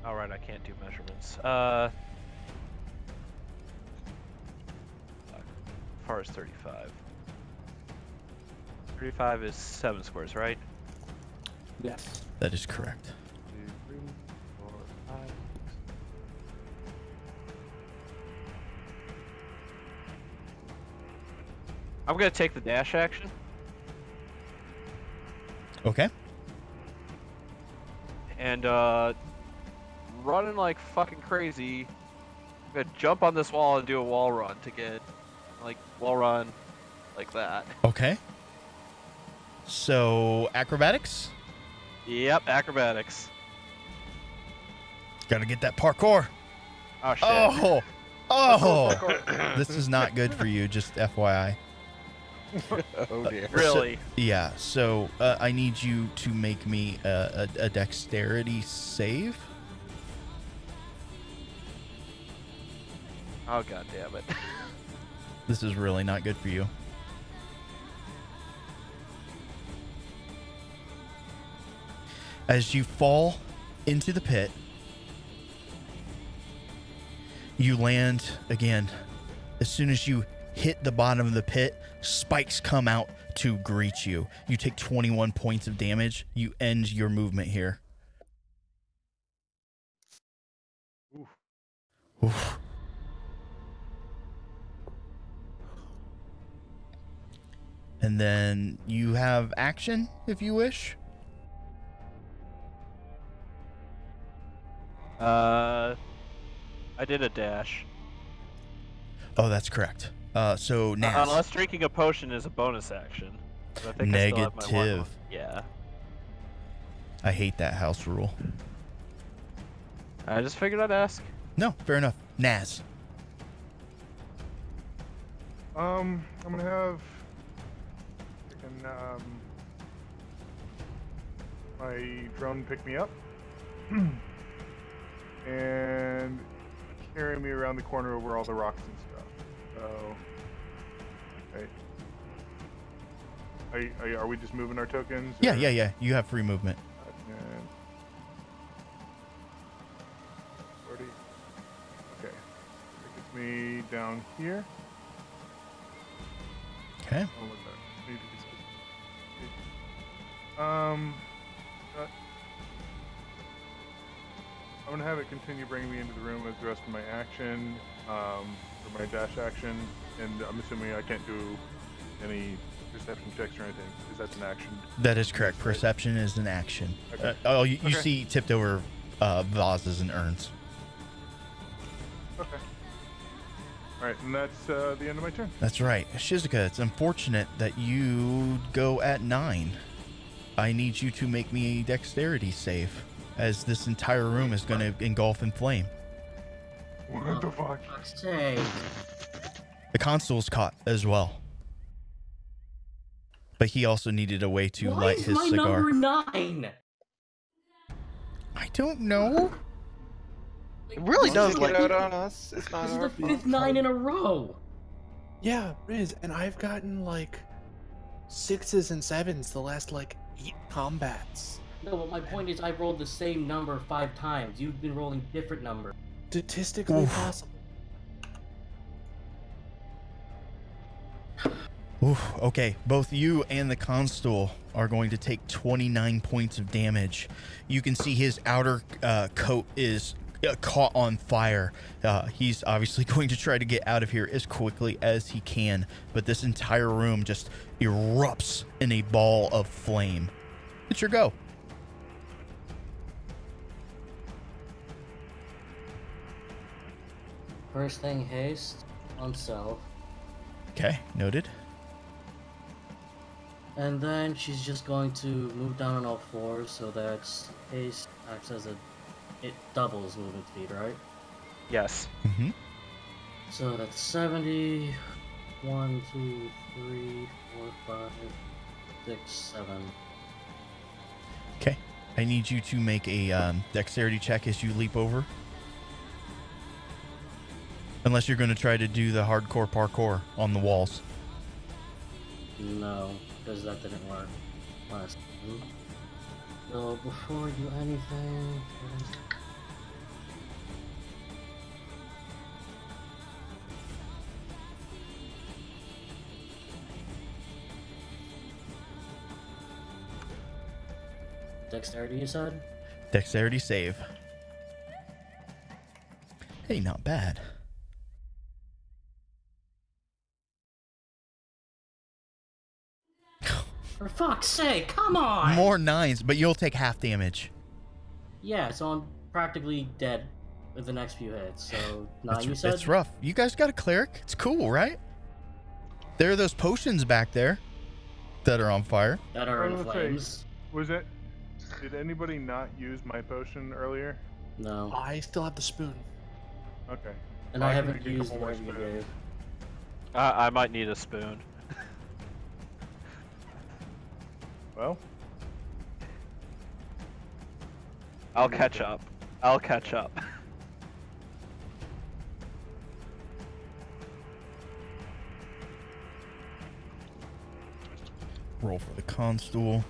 All right, I can't do measurements. As far as 35. 35 is 7 squares, right? Yes. That is correct. 2, 3, 4, 5. I'm gonna take the dash action. Okay. And running like fucking crazy. I'm gonna jump on this wall and do a wall run to get like wall run like that. Okay. So acrobatics. Yep, acrobatics. Got to get that parkour. Oh shit. Oh, oh. This is not good for you. Just FYI. Oh dear. Really? Yeah. So I need you to make me a dexterity save. Oh god damn it. This is really not good for you. As you fall into the pit, you land again. As soon as you hit the bottom of the pit, spikes come out to greet you. You take 21 points of damage. You end your movement here. Oof. Oof. And then you have action if you wish. I did a dash. Oh, that's correct. So Naz. Unless drinking a potion is a bonus action. But I think I still have my one. Negative. Yeah. I hate that house rule. I just figured I'd ask. No, fair enough. Naz. I'm gonna have freaking, my drone pick me up and carry me around the corner over all the rocks and stuff. So, okay. Are we just moving our tokens? Yeah, or- yeah. You have free movement. And 40. Okay. That gets me down here. Okay. Oh, look at that. Need to be specific. I'm gonna have it continue bringing me into the room as the rest of my action, for my dash action, and I'm assuming I can't do any perception checks or anything, because that's an action. That is correct. Perception is an action. Okay. You Okay. see tipped over vases and urns. Okay. Alright, and that's the end of my turn. That's right. Shizuka, it's unfortunate that you go at 9. I need you to make me a dexterity save, as this entire room is going to engulf in flame. What the fuck? Fuck's sake. The constable's caught as well. But he also needed a way to Why light is his my cigar. number 9? I don't know. It really does like get out on us. It's not This is our the fault. 5th 9 in a row. Yeah, Riz, and I've gotten like 6s and 7s the last like 8 combats. No, but my point is I rolled the same number 5 times. You've been rolling different numbers. Statistically Oof. possible. Oof, okay, both you and the constable are going to take 29 points of damage. You can see his outer coat is caught on fire. He's obviously going to try to get out of here as quickly as he can, but this entire room just erupts in a ball of flame. It's your go. First thing, haste on self. Okay, noted. And then she's just going to move down on all fours, so that haste acts as it doubles movement speed, right? Yes. Mm-hmm. So that's 70. 1, 2, 3, 4, 5, 6, 7. Okay, I need you to make a dexterity check as you leap over. Unless you're going to try to do the hardcore parkour on the walls. No, because that didn't work last time. So before we do anything, dexterity, you said? Dexterity save. Hey, not bad. For fuck's sake, come on! More 9s, but you'll take half damage. Yeah, so I'm practically dead with the next few hits. So 9, you It's, said? it's rough. You guys got a cleric? It's cool, right? There are those potions back there that are on fire. That are in I was gonna say, flames. Was it? Did anybody not use my potion earlier? No. I still have the spoon. Okay. And I I can haven't make a used couple more whatever you spoons. gave. I might need a spoon. Well, I'll catch up. I'll catch up. Roll for the constable.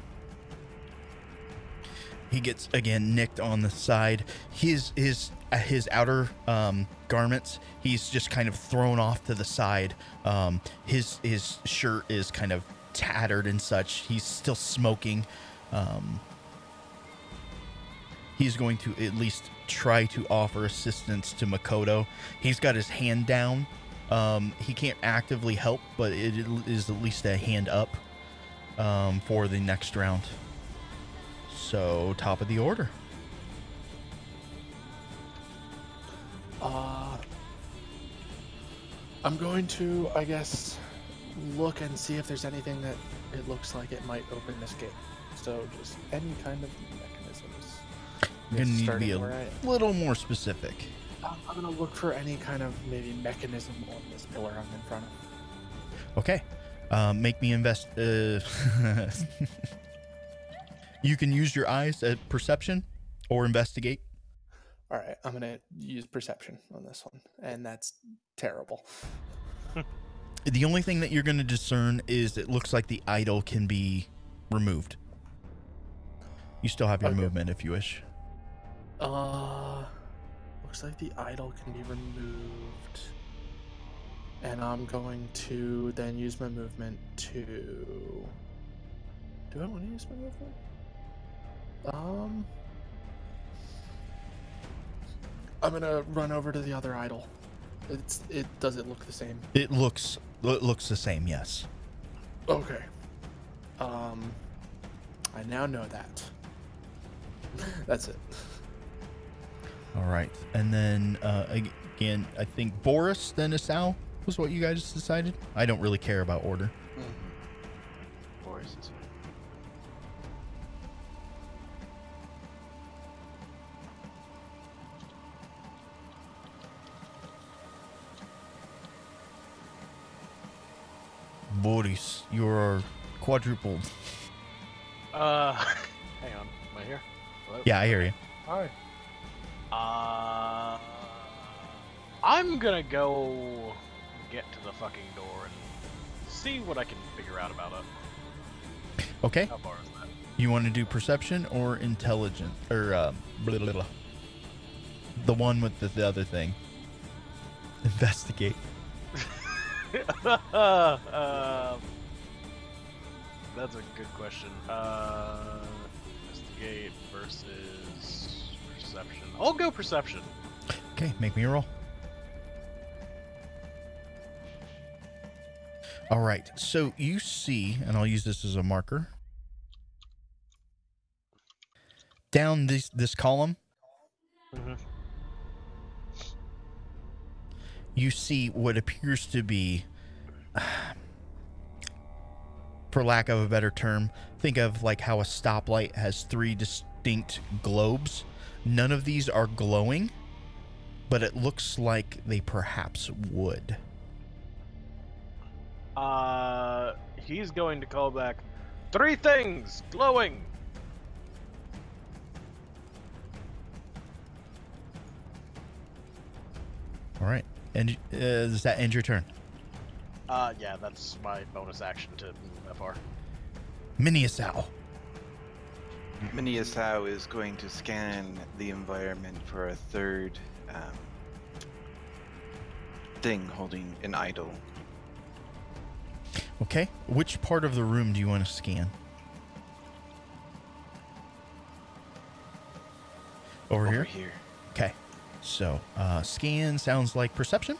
He gets again nicked on the side. His outer garments, he's just kind of thrown off to the side. His shirt is kind of tattered and such. He's still smoking. He's going to at least try to offer assistance to Makoto. He's got his hand down. He can't actively help, but it is at least a hand up for the next round. So, top of the order. I'm going to, I guess, look and see if there's anything that it looks like it might open this gate. So just any kind of mechanisms. You're going to need to be Starting where I am. a little more specific. I'm gonna look for any kind of maybe mechanism on this pillar I'm in front of. Okay. Make me invest. You can use your eyes at perception or investigate. All right, I'm gonna use perception on this one, and that's terrible. The only thing that you're going to discern is it looks like the idol can be removed. You still have your Okay. movement if you wish. Looks like the idol can be removed, and I'm going to then use my movement to. Do I want to use my movement? I'm gonna run over to the other idol. Does it look the same? It looks the same, yes. Okay. I now know that. That's it. All right. And then, again, I think Boris, then Asau was what you guys decided. I don't really care about order. Boris is Boris, you're quadrupled. Hang on. Am I here? Hello? Yeah, I hear you. hi. I'm gonna go get to the fucking door and see what I can figure out about it. Okay. How far is that? You want to do perception or intelligence? Or, blah, blah, blah. The one with the other thing. Investigate. That's a good question. Investigate versus perception. I'll go perception. Okay, make me a roll. All right, so you see, and I'll use this as a marker. Down this column, you see what appears to be, for lack of a better term, think of like how a stoplight has 3 distinct globes. None of these are glowing, but it looks like they perhaps would. He's going to call back 3 things glowing. All right. And does that end your turn? Yeah, that's my bonus action to move that far. Miniasau. Miniasau is going to scan the environment for a third thing holding an idol. Okay. Which part of the room do you want to scan? Over here? Here. Okay. So, scan sounds like perception.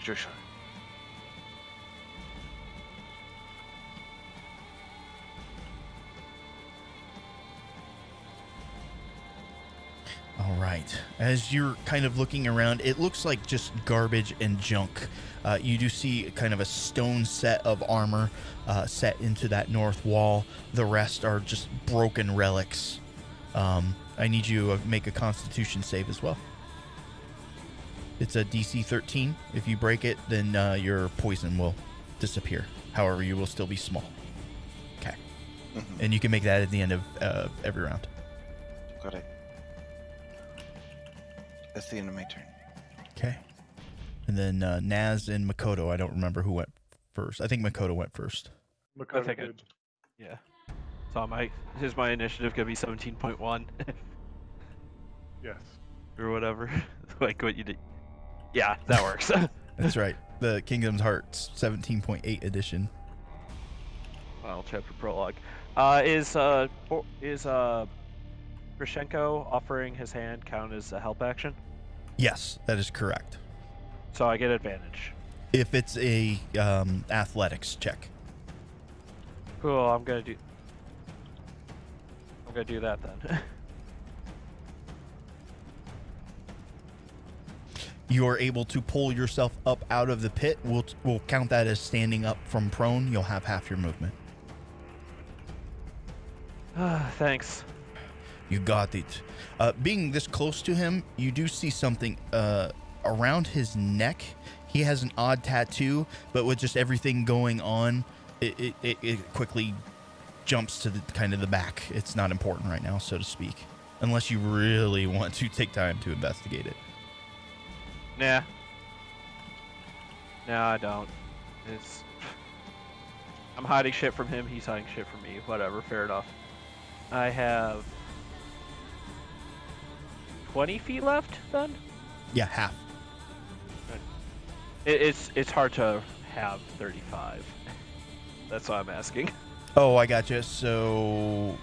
Sure. All right. As you're kind of looking around, it looks like just garbage and junk. You do see kind of a stone set of armor set into that north wall. The rest are just broken relics. I need you to make a Constitution save as well. It's a DC 13. If you break it, then your poison will disappear. However, you will still be small. Okay. And you can make that at the end of every round. Got it. That's the end of my turn. Okay. And then Naz and Makoto. I don't remember who went first. I think Makoto went first. Makoto think did. Yeah. So is my initiative gonna be 17.1 Yes. or whatever? Like what you did. Yeah, that works. That's right. The Kingdom's Hearts 17.8 edition. Final chapter prologue. Is Krishenko offering his hand count as a help action? Yes, that is correct. So I get advantage. If it's a athletics check. Cool. I'm gonna do that then. You are able to pull yourself up out of the pit. We'll count that as standing up from prone. You'll have half your movement. Thanks. You got it. Being this close to him, you do see something around his neck. He has an odd tattoo, but with just everything going on, it quickly jumps to the kind of the back. It's not important right now, so to speak, unless you really want to take time to investigate it. Nah. No, I don't. I'm hiding shit from him. He's hiding shit from me. Whatever. Fair enough. I have 20 feet left then? Yeah, half. It's hard to have 35. That's why I'm asking. Oh, I gotcha. So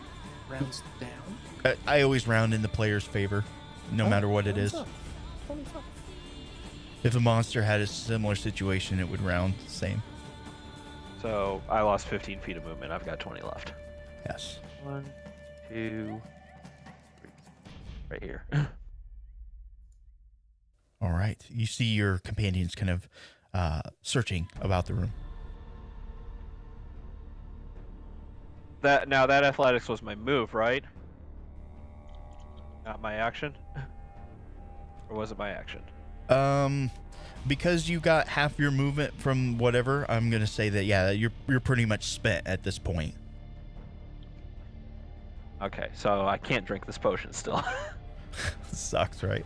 Rounds down. I always round in the player's favor, no matter what it is. 25. If a monster had a similar situation, it would round the same. So I lost 15 feet of movement. I've got 20 left. Yes. 1, 2, 3. Right here. All right. You see your companions kind of searching about the room. That athletics was my move, right? Not my action? Or was it my action? Because you got half your movement from whatever, I'm gonna say that yeah, you're pretty much spent at this point. Okay, so I can't drink this potion still. Sucks, right?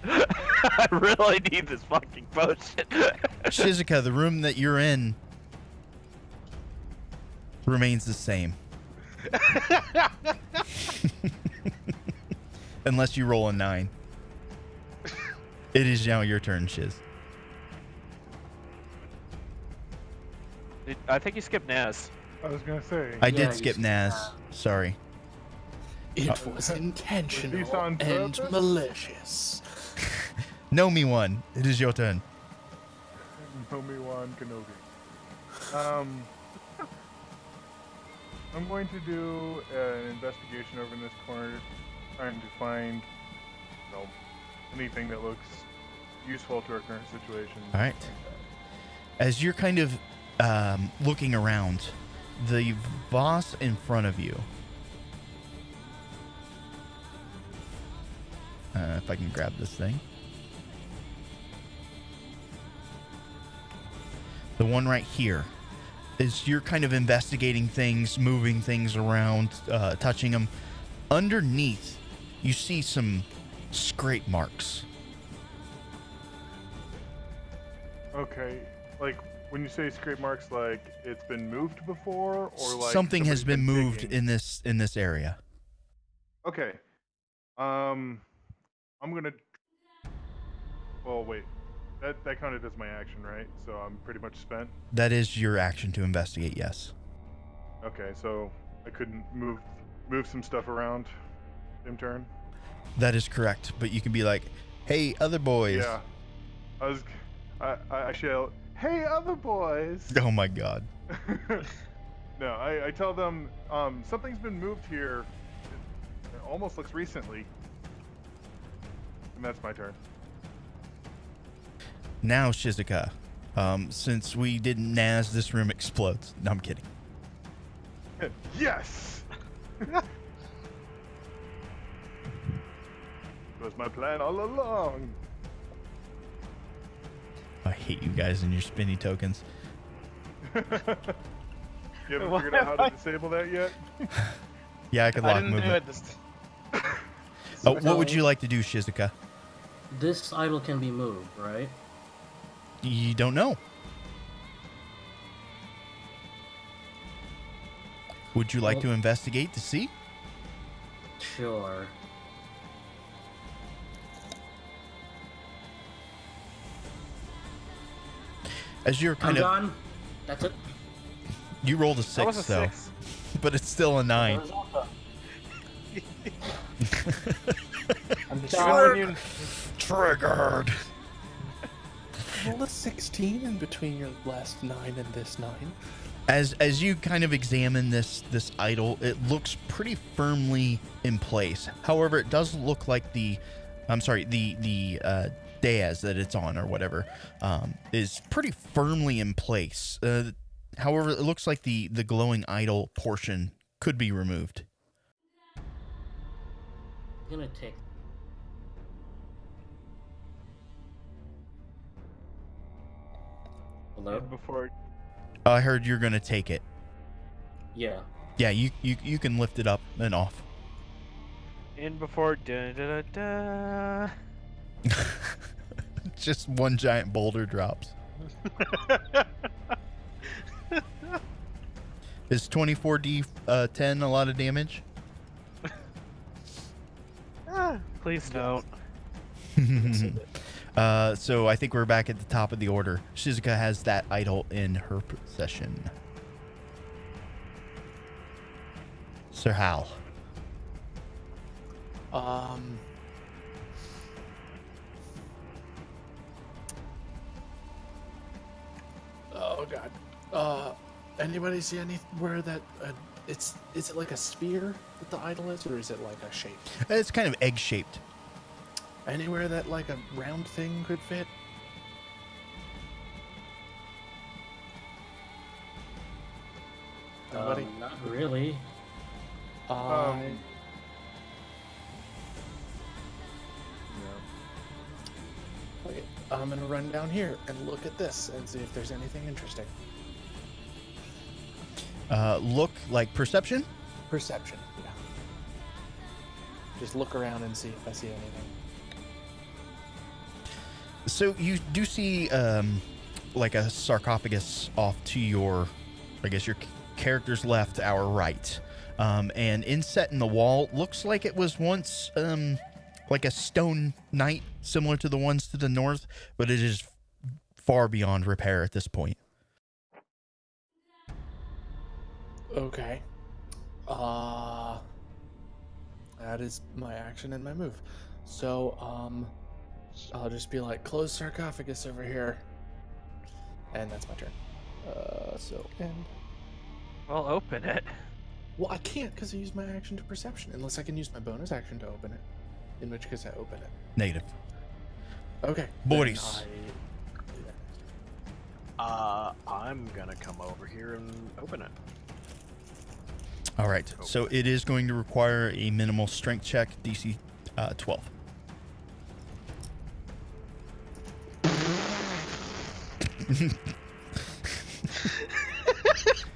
I really need this fucking potion. Shizuka, the room that you're in remains the same. Unless you roll a 9. It is now your turn, Shiz. I think you skipped Naz. I was gonna say. I Yeah, did you skip skipped Naz. Naz. Sorry. It was intentional Was this on and purpose? malicious. Know me one. It is your turn. Obi-Wan Kenobi. I'm going to do an investigation over in this corner, trying to find, anything that looks useful to our current situation. All right. As you're kind of looking around, the vase in front of you. If I can grab this thing. The one right here. As you're kind of investigating things, moving things around, touching them, underneath, you see some scrape marks. Okay, like when you say scrape marks, like it's been moved before, or like something has been moved digging? in this area. Okay. I'm gonna. Well, wait. That counted as my action, right? So I'm pretty much spent. That is your action to investigate. Yes. Okay, so I couldn't move some stuff around. Same turn. That is correct. But you can be like, "Hey, other boys." Yeah. I shall. Hey, other boys. Oh my God. No, I tell them something's been moved here. It almost looks recently. And that's my turn. Now, Shizuka, since we didn't Naz, this room explodes. No, I'm kidding. Yes. Was my plan all along. I hate you guys and your spinny tokens. You haven't figured out how to disable that yet? Yeah, I could I lock didn't do movement. it this Oh, what would you like to do, Shizuka? This idol can be moved, right? You don't know. Would you like Well- to investigate to see? Sure. As you're I'm kind of, gone. That's it. you rolled a That was 6 a though, 6. but it's still a 9. I'm just Even when you, Triggered. roll a 16 in between your last 9 and this 9. As you kind of examine this idol, it looks pretty firmly in place. However, it does look like the dais that it's on or whatever is pretty firmly in place. However, it looks like the glowing idol portion could be removed. I'm gonna take. Hello? and before I heard you're gonna take it. Yeah. Yeah, you can lift it up and off. da da da da. Just one giant boulder drops. Is 24d 10 a lot of damage? Please don't. So I think we're back at the top of the order. Shizuka has that idol in her possession. Sir Hal. Oh god. Anybody see anywhere that is it like a sphere that the idol is, or is it like a shape? It's kind of egg-shaped. Anywhere that like a round thing could fit? Nobody? Not really. Okay, I'm gonna run down here and look at this and see if there's anything interesting. Look like perception? Perception, yeah. Just look around and see if I see anything. So you do see like a sarcophagus off to your, I guess your character's left, our right. And inset in the wall looks like it was once like a stone knight similar to the ones to the north, but it is far beyond repair at this point. Okay. That is my action and my move. So, I'll just be like, close sarcophagus over here. And that's my turn. And... Well, open it. Well, I can't because I used my action to perception, unless I can use my bonus action to open it. In which case I open it. Negative. Okay. Boris. I'm gonna come over here and open it. All right. So it is going to require a minimal strength check, DC 12.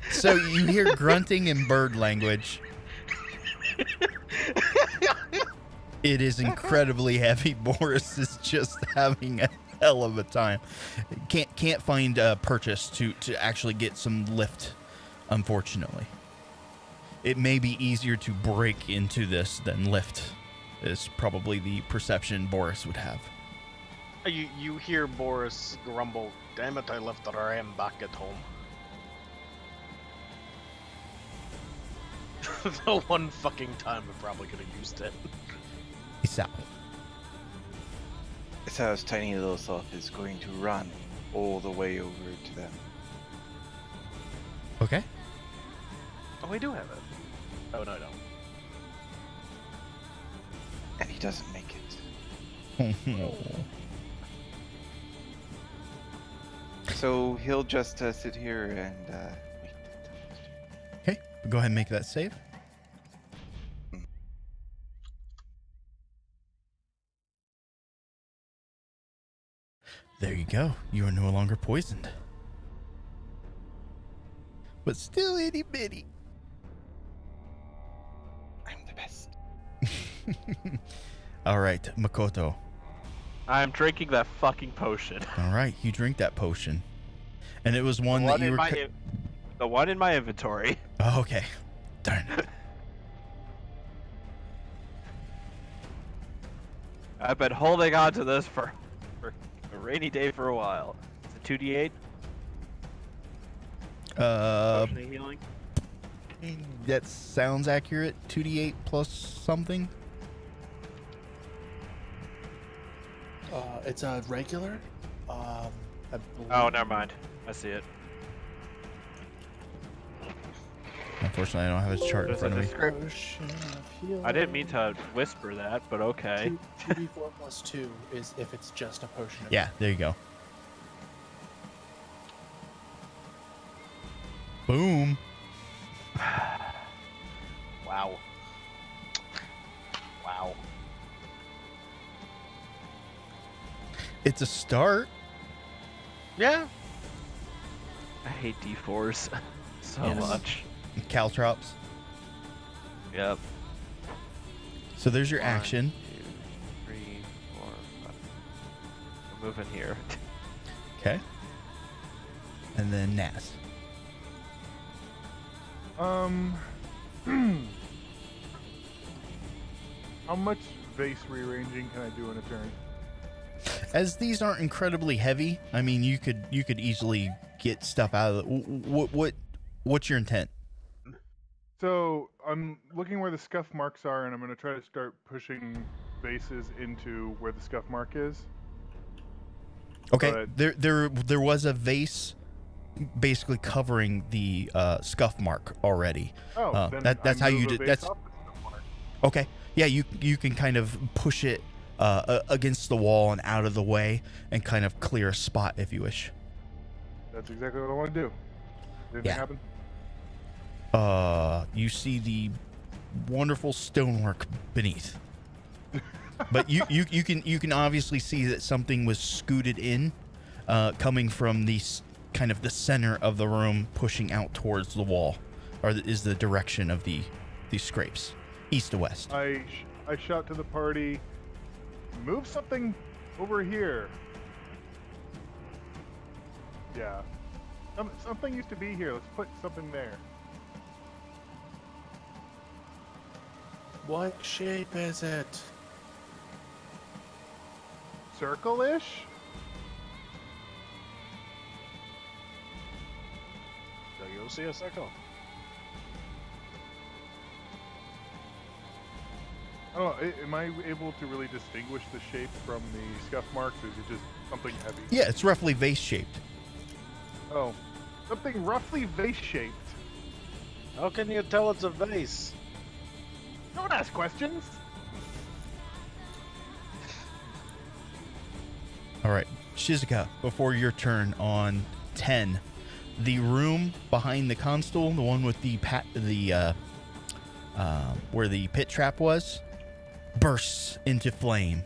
So you hear grunting in bird language. It is incredibly heavy. Boris is just having hell of a time. Can't find a purchase to actually get some lift, unfortunately. It may be easier to break into this than lift, is probably the perception Boris would have. You hear Boris grumble, "Damn it, I left the ram back at home." The one fucking time I probably could have used it. Peace out. So his tiny little self is going to run all the way over to them. Okay. Oh, we do have it. Oh, no, I don't. And he doesn't make it. So he'll just sit here and wait. Okay, go ahead and make that save. There you go. You are no longer poisoned. But still itty bitty. I'm the best. All right, Makoto. I'm drinking that fucking potion. All right, you drink that potion. And it was one that you were... The one in my inventory. Oh, okay. Darn it. I've been holding on to this for a rainy day for a while. It's a 2d8. Potion of healing. That sounds accurate. 2d8 plus something. It's a regular. I believe. Oh, never mind. I see it. Unfortunately, I don't have his chart in There's a front of me. description. Potion of healing. I didn't mean to whisper that, but okay. 2d4 plus 2 is if it's just a potion of Yeah, there you go. Boom. Wow. Wow. It's a start. Yeah. I hate D4s so Yes. much. Caltrops. Yep. So there's your 1, action. 2, 3, 4, 5. We're moving here. Okay. And then Naz. How much vase rearranging can I do in a turn? As these aren't incredibly heavy, I mean, you could easily get stuff out of it. What's your intent? So I'm looking where the scuff marks are, and I'm going to try to start pushing vases into where the scuff mark is. Okay, But- there was a vase basically covering the scuff mark already. Oh, then that's I how you move a did. vase That's off the scuff mark. okay. Yeah, you can kind of push it against the wall and out of the way, and kind of clear a spot if you wish. That's exactly what I want to do. Did Yeah. it happen? You see the wonderful stonework beneath. But you can obviously see that something was scooted in, coming from the kind of the center of the room, pushing out towards the wall, or is the direction of these scrapes, east to west. I shout to the party, move something over here. Yeah. Something used to be here. Let's put something there. What shape is it? Circle-ish? So you'll see a circle. I don't know. Am I able to really distinguish the shape from the scuff marks, or is it just something heavy? Yeah, it's roughly vase shaped. Oh. Something roughly vase-shaped. How can you tell it's a vase? Don't ask questions! All right, Shizuka, before your turn on 10, the room behind the console, the one with the where the pit trap was, bursts into flame.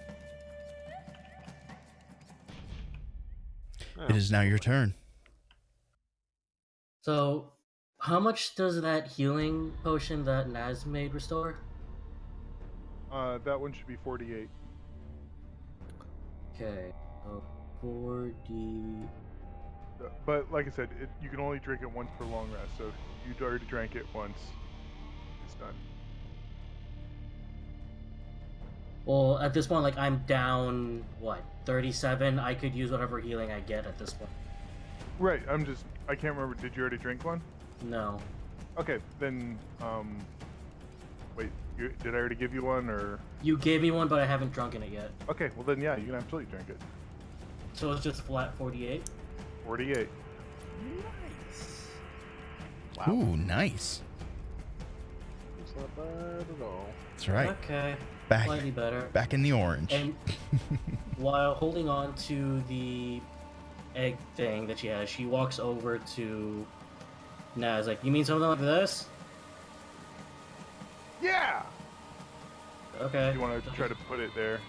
Oh. It is now your turn. So, how much does that healing potion that Naz made restore? That one should be 48. Okay, so 4D. But like I said, you can only drink it once per long rest. So if you'd already drank it once, it's done. Well, at this point, like, I'm down, what, 37? I could use whatever healing I get at this point. Right. I can't remember. Did you already drink one? No. Okay, then wait. Did I already give you one or? You gave me one, but I haven't drunken it yet. Okay, well then yeah, you can absolutely drink it. So it's just flat 48? 48. Nice. Wow. Ooh, nice. It's not bad at all. That's right. Okay. Back, Slightly better. back in the orange. And while holding on to the egg thing that she has, she walks over to Naz, like, you mean something like this? Yeah. Okay. You want to try to put it there?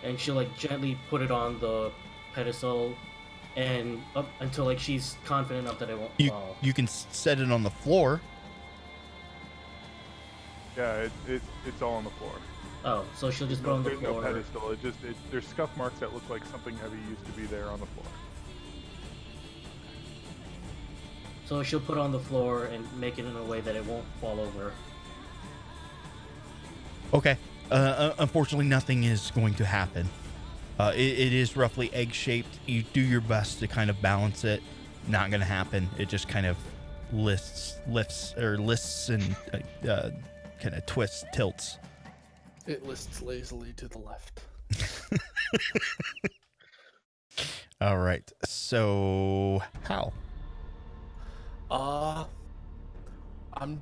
And she'll, like, gently put it on the pedestal and up until, like, she's confident enough that it won't fall. You can set it on the floor. Yeah, it's all on the floor. Oh, so she'll just put it on the There's floor. no pedestal. There's scuff marks that look like something heavy used to be there on the floor. So she'll put it on the floor and make it in a way that it won't fall over. Okay. Unfortunately, nothing is going to happen. It is roughly egg-shaped. You do your best to kind of balance it. Not going to happen. It just kind of lifts and kind of twists, tilts. It lists lazily to the left. All right. So, how? I'm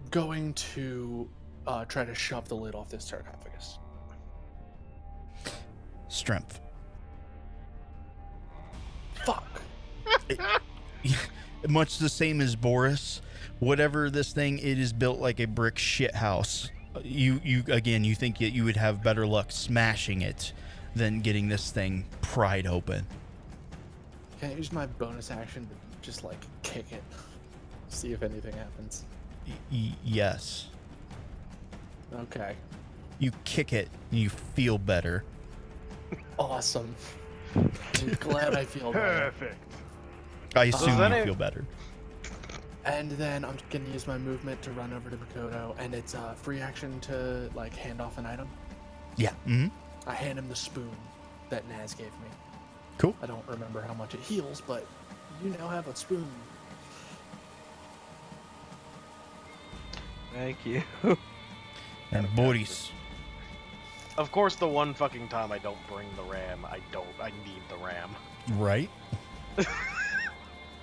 going to try to shove the lid off this sarcophagus. Strength. Fuck. Much the same as Boris. Whatever this thing, it is built like a brick shit house. You think that you would have better luck smashing it than getting this thing pried open. Can I use my bonus action to just, like, kick it? See if anything happens. Yes. Okay. You kick it, and you feel better. Awesome. I'm glad I feel better. Perfect. I assume that you it- feel better. And then I'm going to use my movement to run over to Makoto, and it's a free action to, like, hand off an item. Yeah. Mm-hmm. I hand him the spoon that Naz gave me. Cool. I don't remember how much it heals, but you now have a spoon. Thank you. And Boris. Of course, the one fucking time I don't bring the RAM, I need the RAM. Right?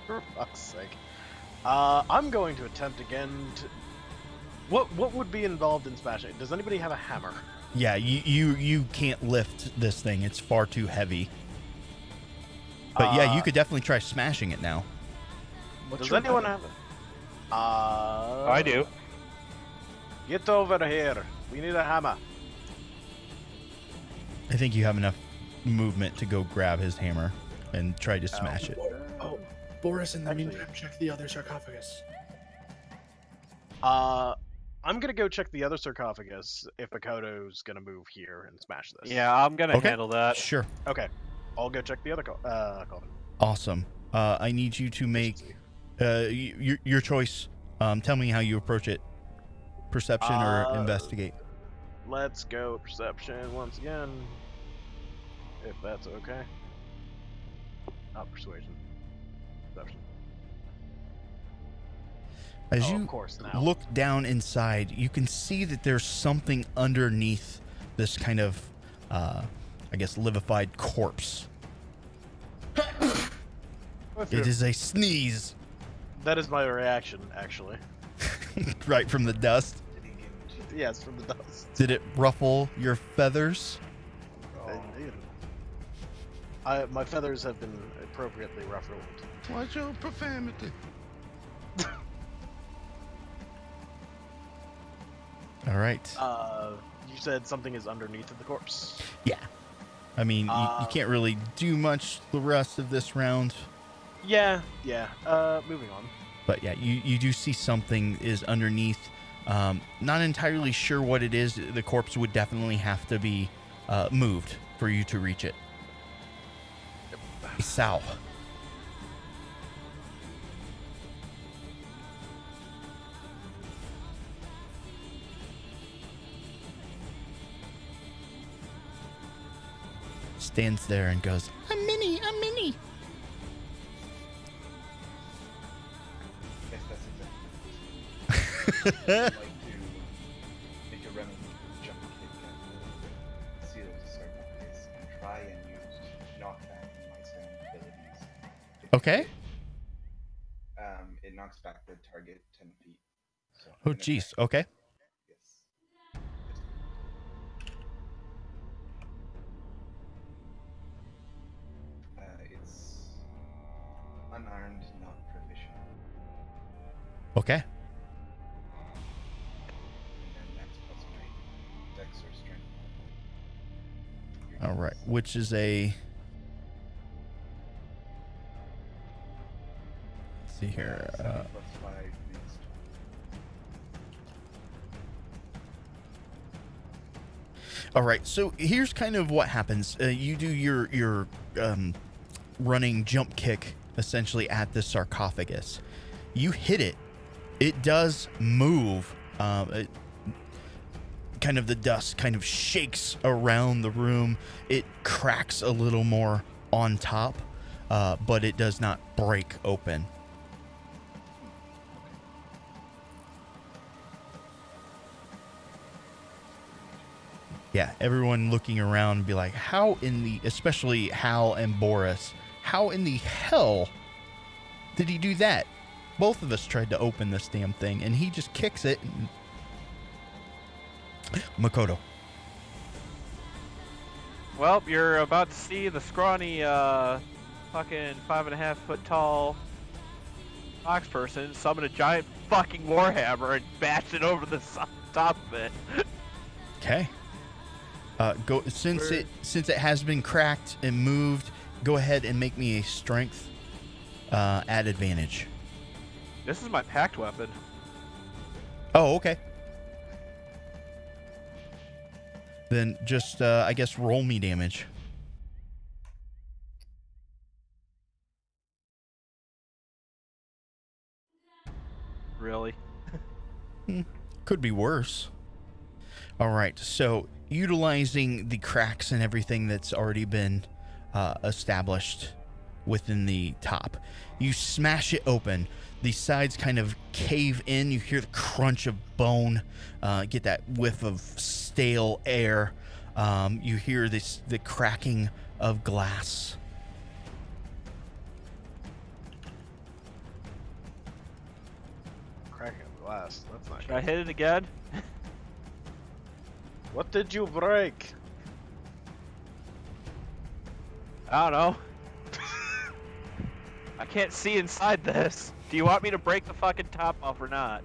For fuck's sake. I'm going to attempt again to... What would be involved in smashing it? Does anybody have a hammer? Yeah, you can't lift this thing. It's far too heavy. But yeah, you could definitely try smashing it now. Does anyone have it? I do. Get over here. We need a hammer. I think you have enough movement to go grab his hammer and try to smash it. Oh, Boris, in the meantime, check the other sarcophagus. I'm gonna go check the other sarcophagus if Makoto's gonna move here and smash this. Yeah, I'm gonna Okay. handle that. Sure. Okay. I'll go check the other coffin. Awesome. I need you to make your choice. Tell me how you approach it. Perception or investigate. Let's go perception once again. If that's okay. Not persuasion. Perception. As Oh, you of course, now. look down inside, you can see that there's something underneath this kind of, I guess, livified corpse. It is a sneeze That is my reaction, actually. right from the dust. Yes, from the dust. Did it ruffle your feathers? Indeed. My feathers have been appropriately ruffled. Watch your profanity. All right. You said something is underneath of the corpse. Yeah. I mean, you can't really do much the rest of this round. Yeah. Moving on. But yeah, you do see something is underneath. Not entirely sure what it is. The corpse would definitely have to be moved for you to reach it. Sal. Stands there and goes, "A mini, a mini." Yes, that's exactly what I'd like to make a run jump kick at the seal to start off this and try and use knockback in my sound abilities. Okay. It knocks back the target 10 feet. So Oh, jeez. Okay. Yes. It's unarmed, not proficient. Okay. And then that's plus my dex or strength. All right. Which is a. Let's see here. 7 plus 5 makes 12. All right. So here's kind of what happens. You do your running jump kick essentially at the sarcophagus. You hit it. It does move. Kind of the dust kind of shakes around the room. It cracks a little more on top, but it does not break open. Yeah, everyone looking around and be like, how in the, especially Hal and Boris, how in the hell did he do that? Both of us tried to open this damn thing, and he just kicks it. And... Makoto. Well, you're about to see the scrawny, fucking 5.5 foot tall fox person summon a giant fucking warhammer and bash it over the top of it. Okay. Go since it has been cracked and moved. Go ahead and make me a strength at advantage. This is my packed weapon. Oh, okay. Then just I guess roll me damage. Really? Could be worse. All right, so utilizing the cracks and everything that's already been established within the top, you smash it open. The sides kind of cave in. You hear the crunch of bone, get that whiff of stale air. You hear the cracking of glass. Cracking glass. That's not Should good. I hit it again? What did you break? I don't know. I can't see inside this. Do you want me to break the fucking top off or not?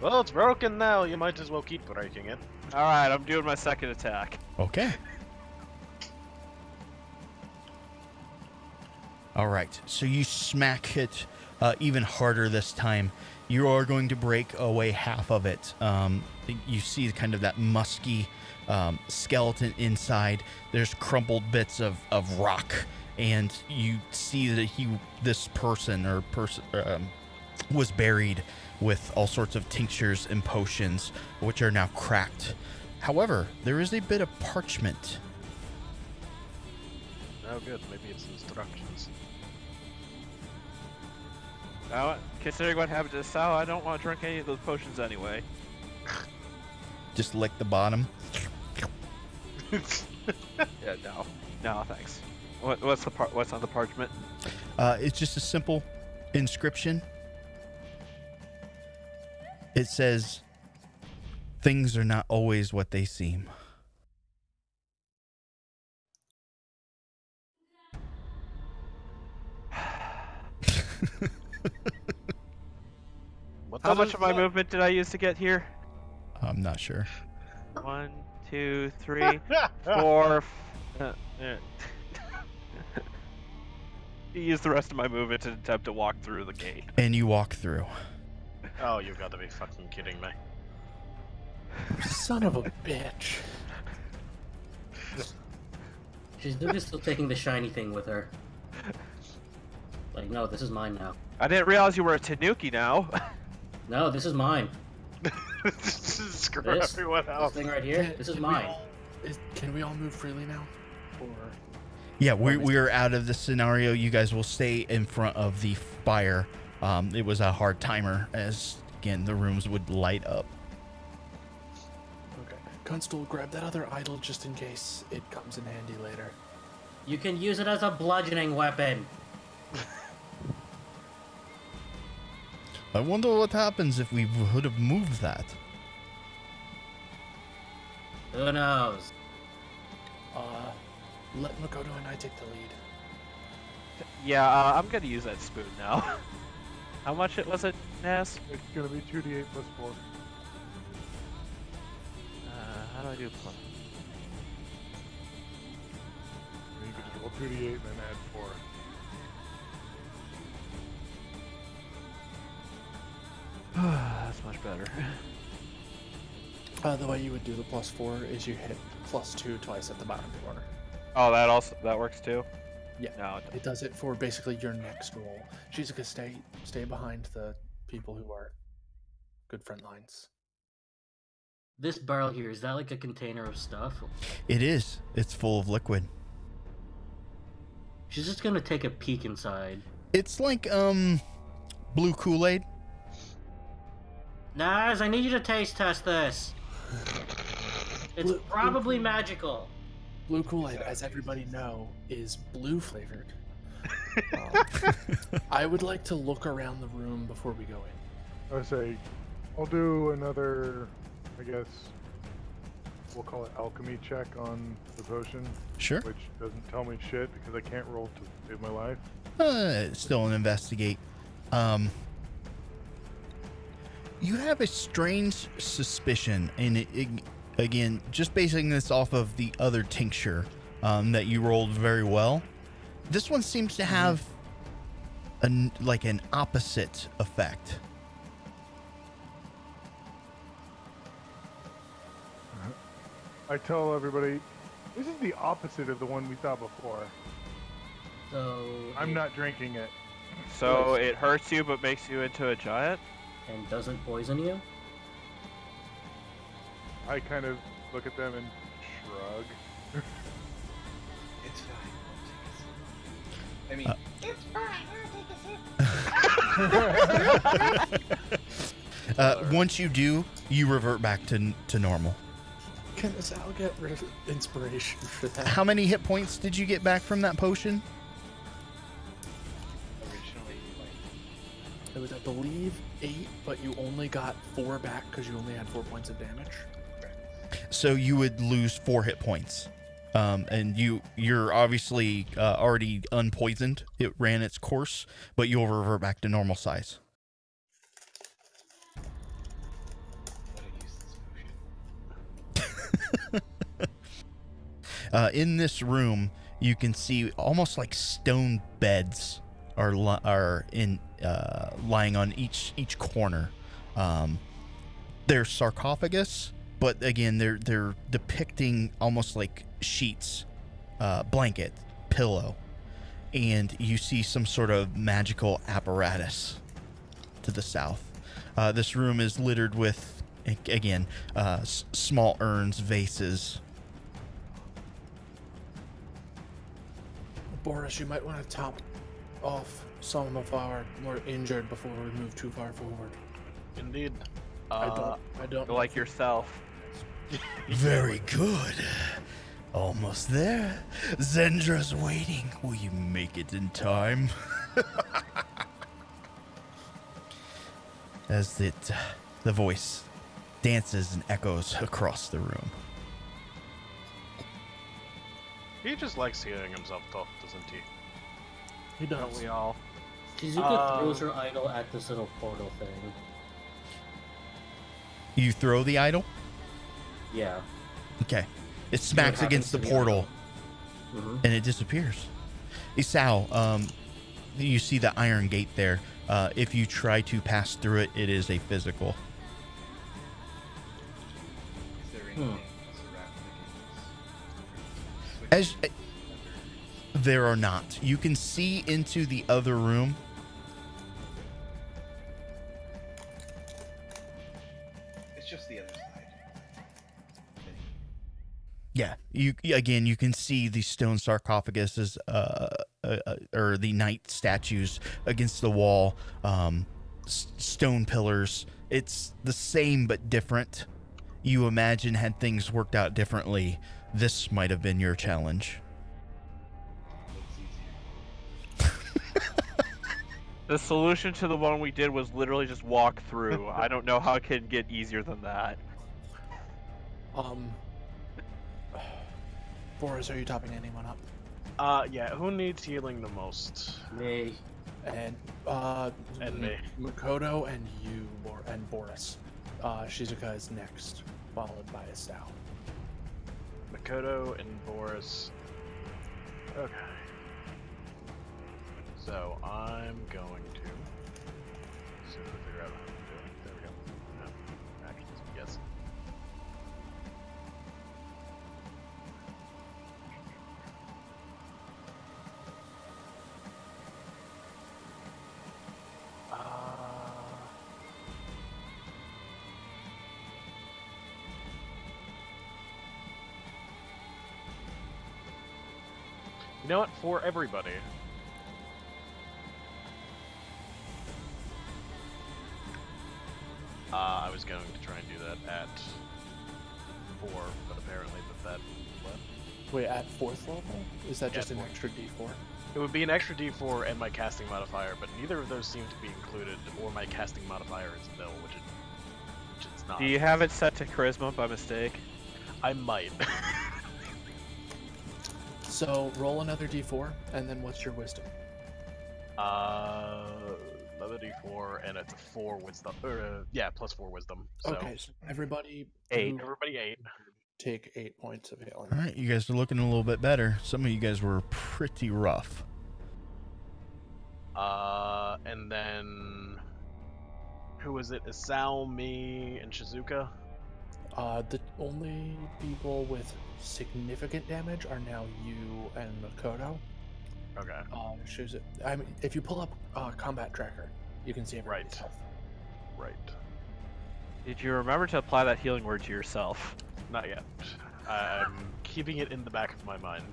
Well, it's broken now. You might as well keep breaking it. Alright, I'm doing my second attack. Okay. All right, so you smack it even harder this time. You are going to break away half of it. You see kind of that musky skeleton inside. There's crumpled bits of rock, and you see that this person was buried with all sorts of tinctures and potions, which are now cracked. However, there is a bit of parchment. Oh, good. Maybe it's instructions. Now, considering what happened to Sal, I don't want to drink any of those potions anyway. Just lick the bottom. Yeah, no. No, thanks. What's on the parchment? It's just a simple inscription. It says, "Things are not always what they seem." How much of my movement did I use to get here? I'm not sure. 1, 2, 3, 4. Use the rest of my movement to attempt to walk through the gate. And you walk through. Oh, you gotta be fucking kidding me. Son of a bitch. She's just still taking the shiny thing with her. Like, no, this is mine now. I didn't realize you were a Tanuki now. No, this is mine. Screw This, everyone this else. thing right here, this is mine. Can we all move freely now? Or Yeah, we're out of the scenario. You guys will stay in front of the fire. It was a hard timer, as again the rooms would light up. okay, Constable, grab that other idol just in case it comes in handy later. You can use it as a bludgeoning weapon. I wonder what happens if we would have moved that. Who knows? Let Makoto and I take the lead. Yeah, I'm gonna use that spoon now. How much was it, Ness? It's gonna be 2d8 plus 4. How do I do plus? And you can just roll 2d8 and then add 4. That's much better. The way you would do the +4 is you hit +2 twice at the bottom corner. Oh, that works too. Yeah. No, It does it for basically your next roll. She's gonna stay behind the people who are good front lines. This barrel here, is that like a container of stuff? It is. It's full of liquid. She's just gonna take a peek inside. It's like blue Kool-Aid. Naz, I need you to taste test this. It's probably magical. Blue Kool-Aid, as everybody know, is blue flavored. I would like to look around the room before we go in. I would say, I'll do another, I guess, we'll call it alchemy check on the potion, Sure. which doesn't tell me shit because I can't roll to save my life. Still an investigate. You have a strange suspicion, and again, just basing this off of the other tincture that you rolled very well. This one seems to have an opposite effect. I tell everybody, this is the opposite of the one we saw before. So I'm not drinking it. So it hurts you but makes you into a giant? and doesn't poison you. I kind of look at them and shrug. It's fine. I'll take a sip. Once you do, you revert back to normal. Can Sal get rid of inspiration for that? How many hit points did you get back from that potion? Originally, It was, I believe, 8, but you only got 4 back because you only had 4 points of damage. So you would lose 4 hit points. And you're obviously already unpoisoned. It ran its course, but you'll revert back to normal size. what a useless potion. In this room, you can see almost like stone beds are lying on each corner. They're sarcophagus, but again, they're depicting almost like sheets, blanket, pillow, and you see some sort of magical apparatus to the south. This room is littered with, again, small urns, vases. Boris, you might want to top off some of our more injured before we move too far forward. Indeed. I don't know Like if you- yourself. Very good. Almost there. Zendra's waiting. Will you make it in time? As the voice dances and echoes across the room. He just likes hearing himself talk, doesn't he? He Don't does. we all? Shizuka throws her idol at this little portal thing. You throw the idol? Yeah. Okay. It smacks happens against the to the portal Mm-hmm. and it disappears. Isao, you see the iron gate there. If you try to pass through it, it is a physical. Is there anything else around the gates? As There are not. You can see into the other room. It's just the other side. Yeah, you can see the stone sarcophaguses, or the knight statues against the wall, stone pillars. It's the same but different. You imagine had things worked out differently, this might have been your challenge. Looks easier. The solution to the one we did was literally just walk through. I don't know how it can get easier than that. Boris, are you topping anyone up? Yeah, who needs healing the most? Me. And me. Makoto and you, and Boris. Shizuka is next, followed by Estelle. Makoto and Boris. Okay. So I'm going to see if I figure out how to do it. There we go. No, actions, yes. You know what? For everybody. I was going to try and do that at 4, but apparently that what? Wait, at 4th level? Is that Yeah, just an 4th. extra D4? It would be an extra D4 and my casting modifier, but neither of those seem to be included, or my casting modifier is nil, which it's not. Do you have it set to charisma by mistake? I might. So roll another D4, and then what's your wisdom? Another D4, and it's a 4 wisdom. Yeah, plus 4 wisdom. So Okay, so everybody 8. everybody 8. take 8 points of healing. All right, you guys are looking a little bit better. Some of you guys were pretty rough. And then who is it? Isao, me, and Shizuka. The only people with significant damage are now you and Makoto. Okay. I mean, if you pull up combat tracker, you can see everybody's health. Right. Did you remember to apply that healing word to yourself? Not yet. I'm keeping it in the back of my mind.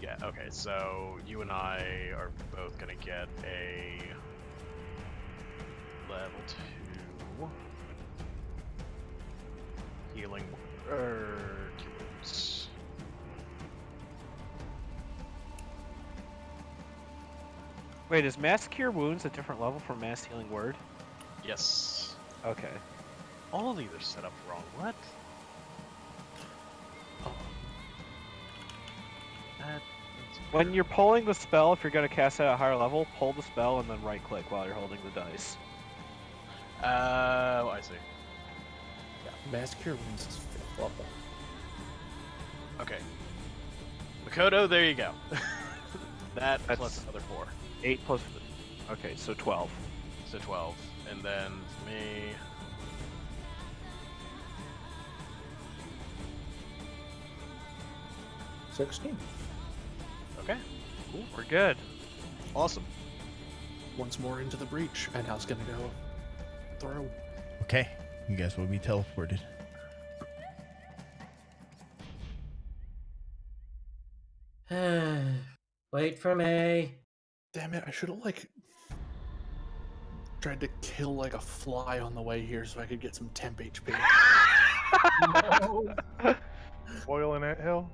Yeah, okay, so you and I are both gonna get a level 2 healing keywords. Wait, is Mass Cure Wounds a different level from Mass Healing Word? Yes. Okay. All of these are set up wrong. What? When you're pulling the spell, if you're going to cast it at a higher level, pull the spell and then right-click while you're holding the dice. Oh, I see. Yeah, Mass Cure Wounds is 5th level. Okay. Makoto, there you go. That's That's- plus another 4. 8 plus... Okay, so 12. So 12. And then me... 16. Okay. Ooh, we're good. Awesome. Once more into the breach, and how's gonna go through. Okay, you guys will be teleported. Wait for me. Damn it, I should have tried to kill like a fly on the way here so I could get some temp HP. No. Oil in that hill.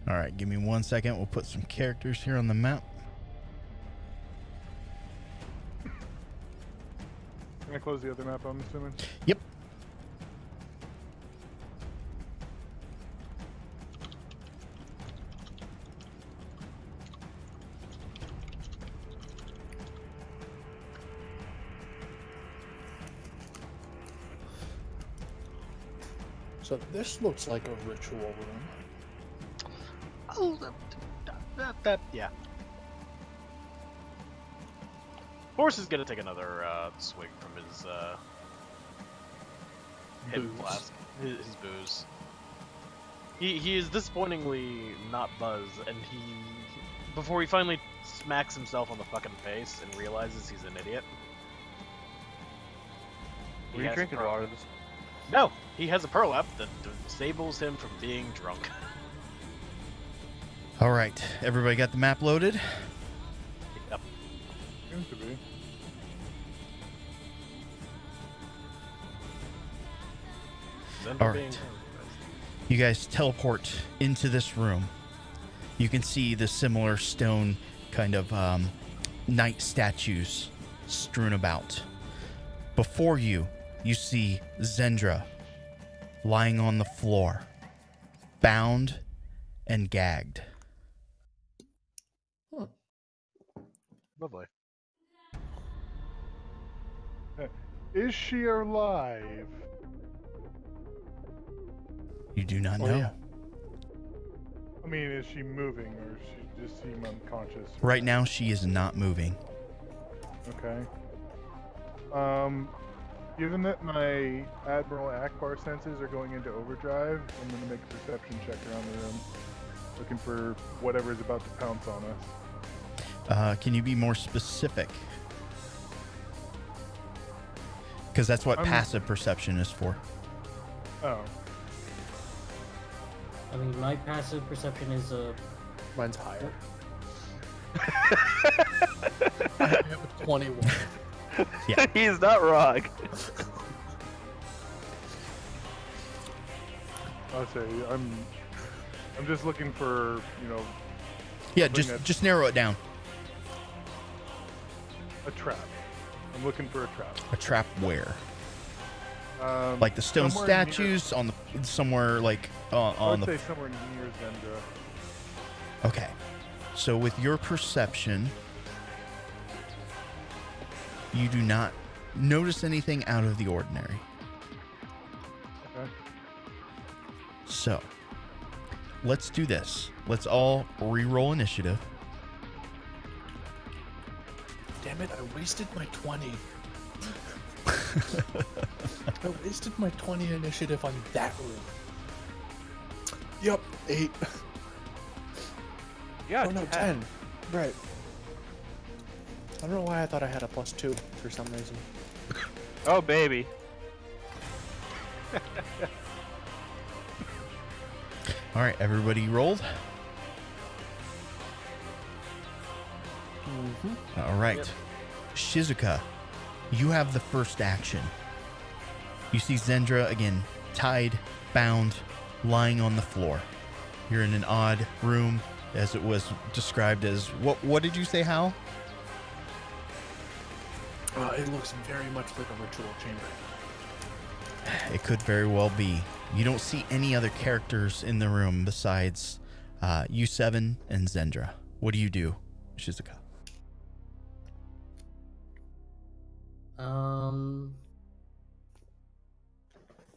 All right, give me 1 second. We'll put some characters here on the map. Can I close the other map, I'm assuming? Yep. So this looks like a ritual room. Oh, Yeah. Horse is gonna take another swig from his hidden Booze. flask, his booze. He is disappointingly not buzzed, and before he finally smacks himself on the fucking face and realizes he's an idiot. he Were you has a drinking pearl- water? No, he has a pearl app that disables him from being drunk. All right, everybody got the map loaded? Yep. Seems to be. Xander All being- right. You guys teleport into this room. You can see the similar stone kind of knight statues strewn about. Before you, you see Zendra lying on the floor, bound and gagged. Lovely. Is she alive? You do not Oh, know. yeah. I mean, is she moving or she just seem unconscious? Right now, she is not moving. Okay. Given that my Admiral Akbar senses are going into overdrive, I'm going to make a perception check around the room, looking for whatever is about to pounce on us. Can you be more specific? Because that's what I'm- passive perception is for. Oh, I mean, my passive perception is Mine's higher. I have 21. Yeah. He's not wrong. I'll say I'm just looking for, Yeah, Something just narrow it down. a trap. I'm looking for a trap. A trap where? Um, Like the stone somewhere statues on the somewhere like I on would the. say somewhere near Zendra. Okay, so with your perception, you do not notice anything out of the ordinary. Okay. So let's do this. Let's all re-roll initiative. Damn it, I wasted my 20. I wasted my 20 initiative on that room. Yep, 8. Yeah. Oh no, 10. Right. I don't know why I thought I had a +2 for some reason. Oh baby. All right, everybody rolled. All right, Shizuka, you have the first action. You see Zendra again, tied, bound, lying on the floor. You're in an odd room, as it was described as. What did you say, Hal? It looks very much like a ritual chamber. It could very well be. You don't see any other characters in the room besides U7 and Zendra. What do you do, Shizuka?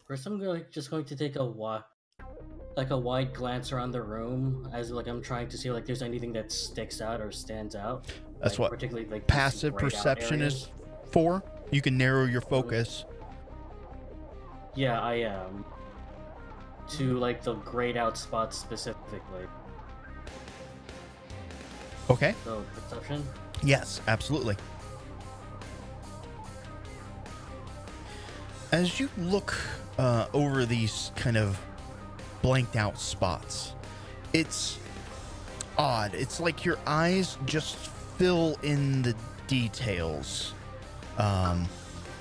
First I'm just going to take a wide glance around the room as I'm trying to see there's anything that sticks out or stands out. That's what particularly these passive grayed out perception areas. is for. You can narrow your focus. Yeah, I am. To the grayed out spots specifically. Okay. So perception. Yes, absolutely. As you look over these kind of blanked out spots, it's odd. It's like your eyes just fill in the details.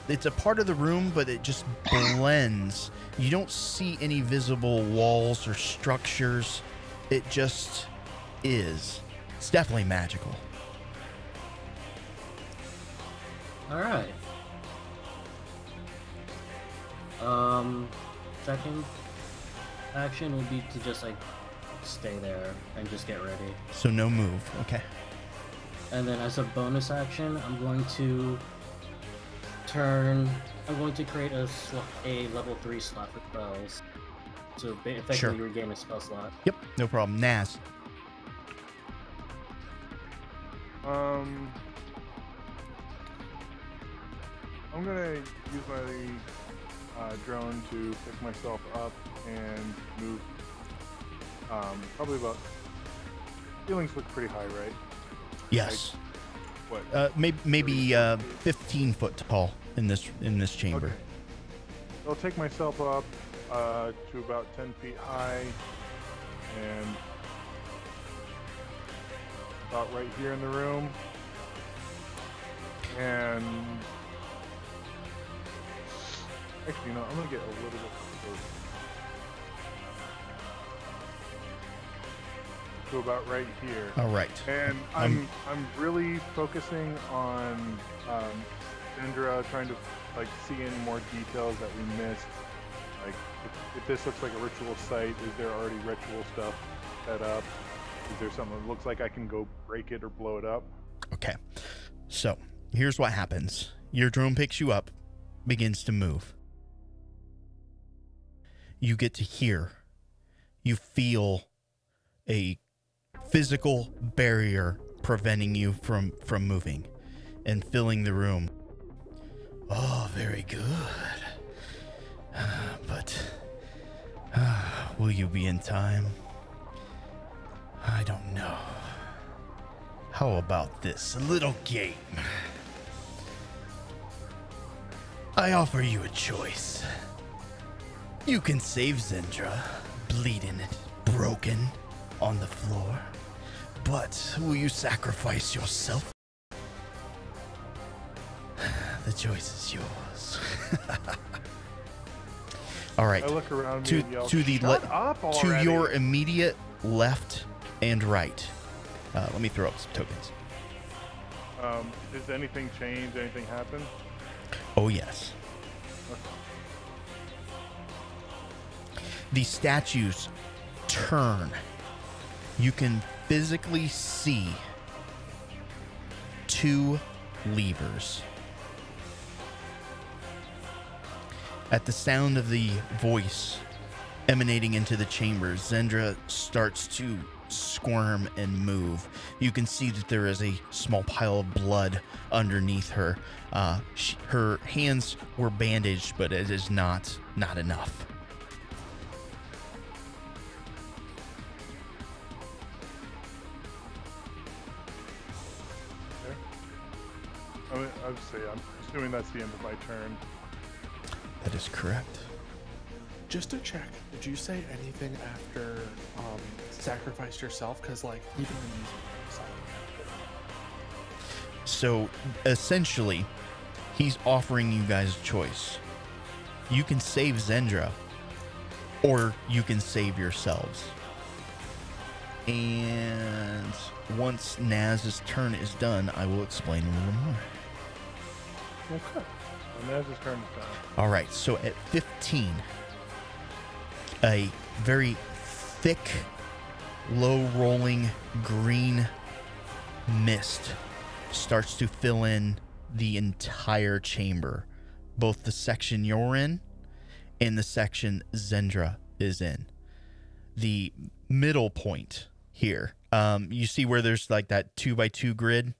It's a part of the room, but it just blends. You don't see any visible walls or structures. It just is. It's definitely magical. All right. Second action would be to just stay there and just get ready. So no move. Okay. And then as a bonus action, I'm going to create a level 3 slot for spells. To effectively Sure. regain a spell slot. Yep, no problem. Naz. I'm gonna use my drone to pick myself up and move. Probably about. Ceilings look pretty high, right? Yes. What? Maybe 15 foot tall in this chamber. Okay. I'll take myself up to about 10 feet high, and about right here in the room. And actually, you know, I'm gonna get a little bit closer to about right here. All right. And I'm really focusing on Indra, trying to like see any more details that we missed. Like, if this looks like a ritual site, is there already ritual stuff set up? Is there something that looks like I can go break it or blow it up? Okay. So here's what happens. Your drone picks you up, begins to move. You get to hear. You feel a physical barrier preventing you from moving and filling the room. Oh, very good. But will you be in time? I don't know. How about this little game? I offer you a choice. You can save Zendra, bleeding and broken on the floor. But will you sacrifice yourself? The choice is yours. All right. I look around To me and yell, to the "Shut up to already!" your immediate left and right. Let me throw up some tokens. Does anything change? Anything happen? Oh yes. The statues turn. You can physically see two levers. At the sound of the voice emanating into the chamber, Zendra starts to squirm and move. You can see that there is a small pile of blood underneath her. Her hands were bandaged, but it is not enough. I'm assuming that's the end of my turn. That is correct. Just to check, did you say anything after sacrifice yourself? Because like even the music So essentially, he's offering you guys a choice. You can save Zendra, or you can save yourselves. And once Naz's turn is done, I will explain a little more. Okay. Well, Naz's turn is done. All right, so at 15, a very thick, low-rolling green mist starts to fill in the entire chamber, both the section you're in and the section Zendra is in. The middle point here, you see where there's like that 2x2 grid?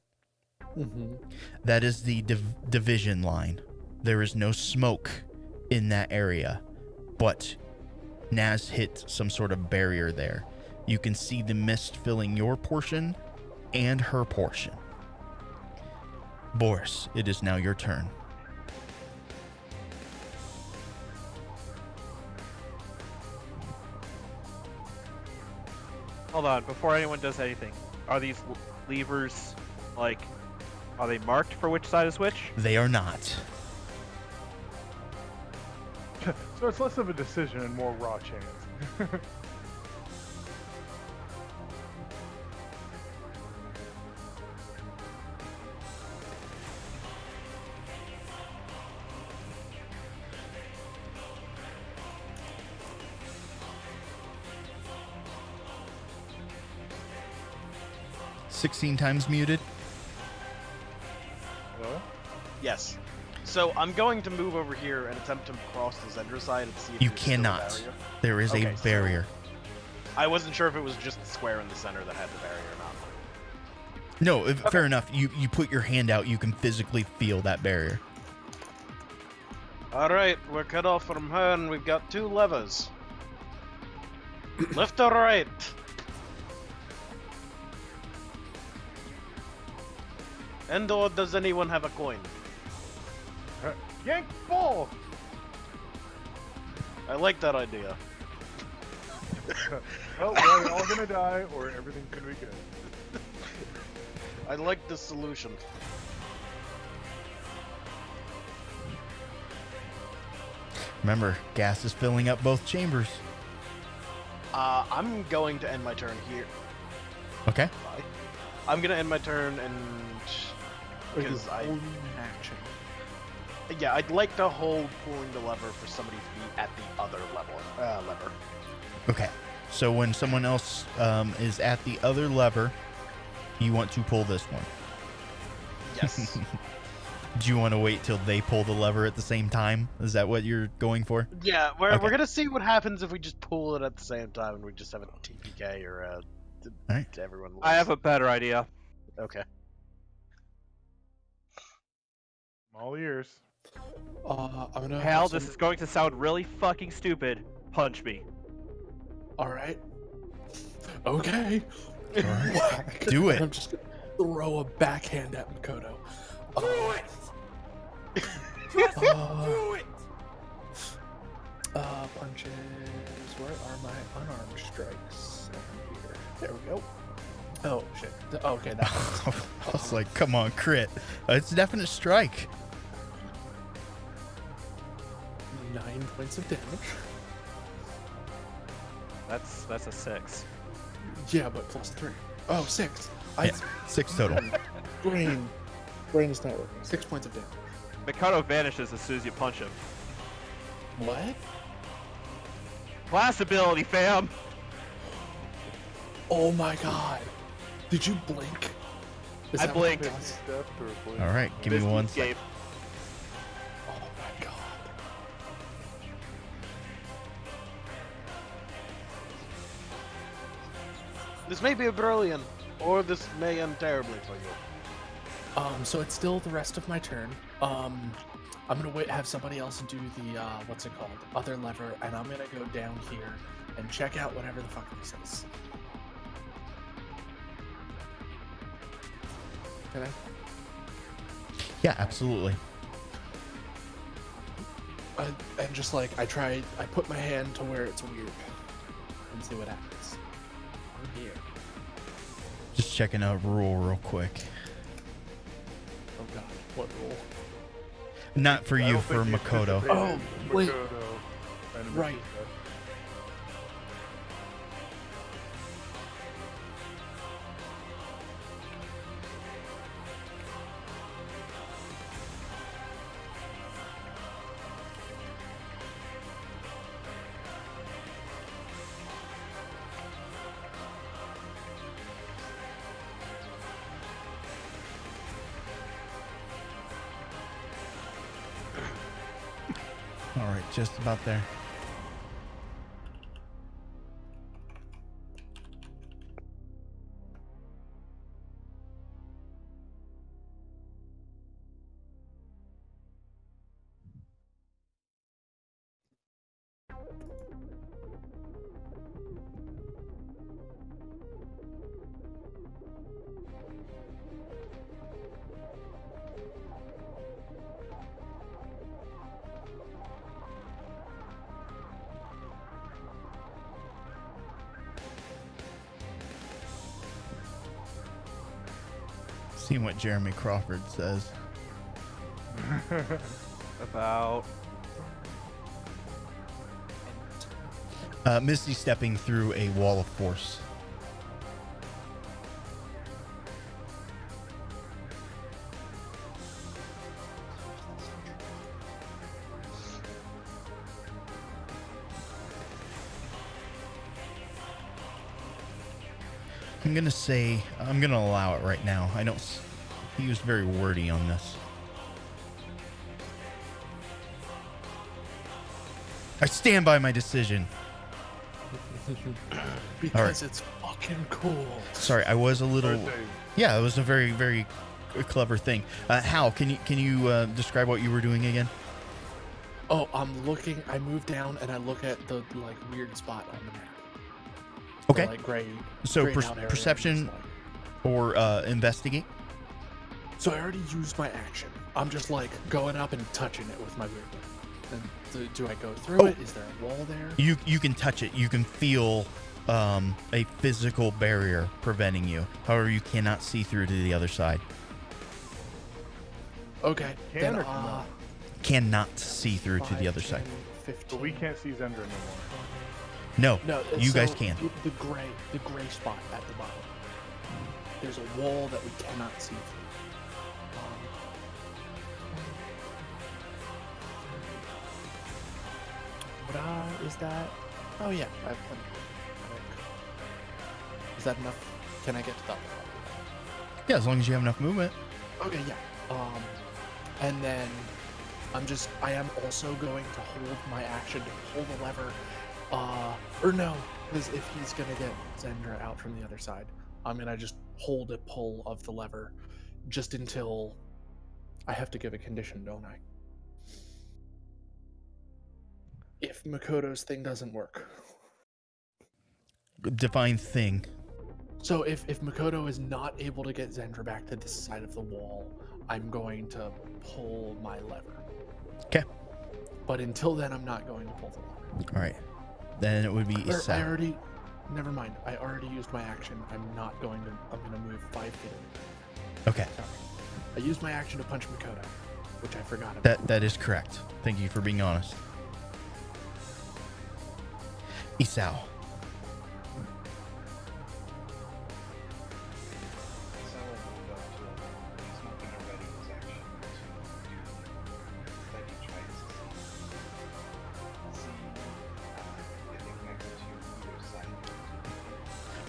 Mm-hmm. That is the division line. There is no smoke in that area, but Naz hit some sort of barrier there. You can see the mist filling your portion and her portion. Boris, it is now your turn. Hold on, before anyone does anything, are these levers, like, are they marked for which side is which? They are not. So it's less of a decision and more raw chance. $16 times muted. Hello? Yes. So I'm going to move over here and attempt to cross the Zendra side and see if You there's still a cannot. barrier. There is Okay, a so- barrier. I wasn't sure if it was just the square in the center that had the barrier or not. No, fair enough. You put your hand out, you can physically feel that barrier. Alright, we're cut off from her and we've got 2 levers. Left or right? And or does anyone have a coin? Yank ball! I like that idea. Oh, well, we're all gonna die, or everything's gonna be good. I like this solution. Remember, gas is filling up both chambers. I'm going to end my turn here. Okay. Bye. I'm gonna end my turn and because action. Yeah, I'd like to hold pulling the lever for somebody to be at the other lever. Okay. So when someone else is at the other lever, you want to pull this one. Yes. Do you want to wait till they pull the lever at the same time? Is that what you're going for? Yeah, we're Okay. gonna see what happens if we just pull it at the same time and we just have a TPK or Alright. to everyone. I have a better idea. Okay. I'm all ears. I'm gonna. Hal, this is going to sound really fucking stupid. Punch me. All right. Okay. All right. Whack. Do it. I'm just gonna throw a backhand at Makoto. Do it! Just do it! Punches. Where are my unarmed strikes? Here. There we go. Oh shit. Okay, that one. I was like, come on, crit. It's a definite strike. 9 points of damage. That's a 6. Yeah, but plus 3. Oh, 6. Yeah, 6 total. Brain is not working. 6 points of damage. Mikado vanishes as soon as you punch him. What? Class ability, fam! Oh my god. Did you blink? Is I that what blinked. it was? Step or blink. All right, give me Biscuit one escape. second. Oh my god. This may be brilliant, or this may end terribly for you. So it's still the rest of my turn. I'm gonna have somebody else do the what's it called, other lever, and I'm gonna go down here and check out whatever the fuck this is. Can I? Yeah, absolutely. And just like I put my hand to where it's weird and see what happens. I'm here. Just checking a rule real quick. Oh god, what rule? Not for I you, don't for think Makoto. participated Oh, in wait. Makoto trying to make Right. it best. All right, just about there. See what Jeremy Crawford says. About Misty stepping through a wall of force. I'm gonna allow it right now. He was very wordy on this. I stand by my decision. Because it's fucking cool. Sorry, I was a little. I'd say Yeah, it was a very, very clever thing. Hal, can you describe what you were doing again? Oh, I'm looking. I move down and I look at the like weird spot on the map. Okay. The, like gray. So grayed out area, perception just, or investigate. So I already used my action. I'm just like going up and touching it with my weird weapon. And do I go through it? Is there a wall there? You can touch it. You can feel a physical barrier preventing you. However, you cannot see through to the other side. Okay. Can Then, or cannot? Cannot see through to the 5, other side. 10, 15. But we can't see Zendra no more. No, No, you so guys can. The gray spot at the bottom. There's a wall that we cannot see through. What is that? Oh yeah, I have plenty. Is that enough? Can I get to that? Yeah, as long as you have enough movement. Okay, yeah. And then I am also going to hold my action to pull the lever. Or no, because if he's gonna get Zendra out from the other side, I'm gonna just hold a pull of the lever just until I have to give a condition, don't I? If Makoto's thing doesn't work. Define thing. So if Makoto is not able to get Zendra back to this side of the wall, I'm going to pull my lever. Okay. But until then, I'm not going to pull the lever. All right. Then it would be Isao. Never mind. I already used my action. I'm going to move 5 feet. Okay. Sorry. I used my action to punch Makoto, which I forgot about. That is correct. Thank you for being honest. Isao.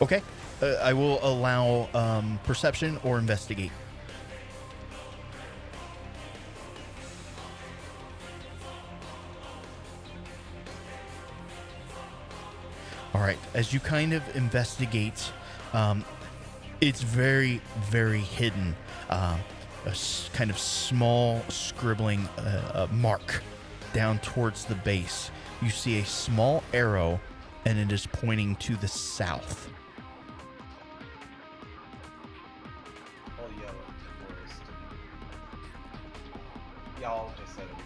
Okay. I will allow perception or investigate. All right. As you kind of investigate, it's very, very hidden. Kind of small scribbling mark down towards the base. You see a small arrow, and it is pointing to the south. All yellow to forest. Y'all just said it.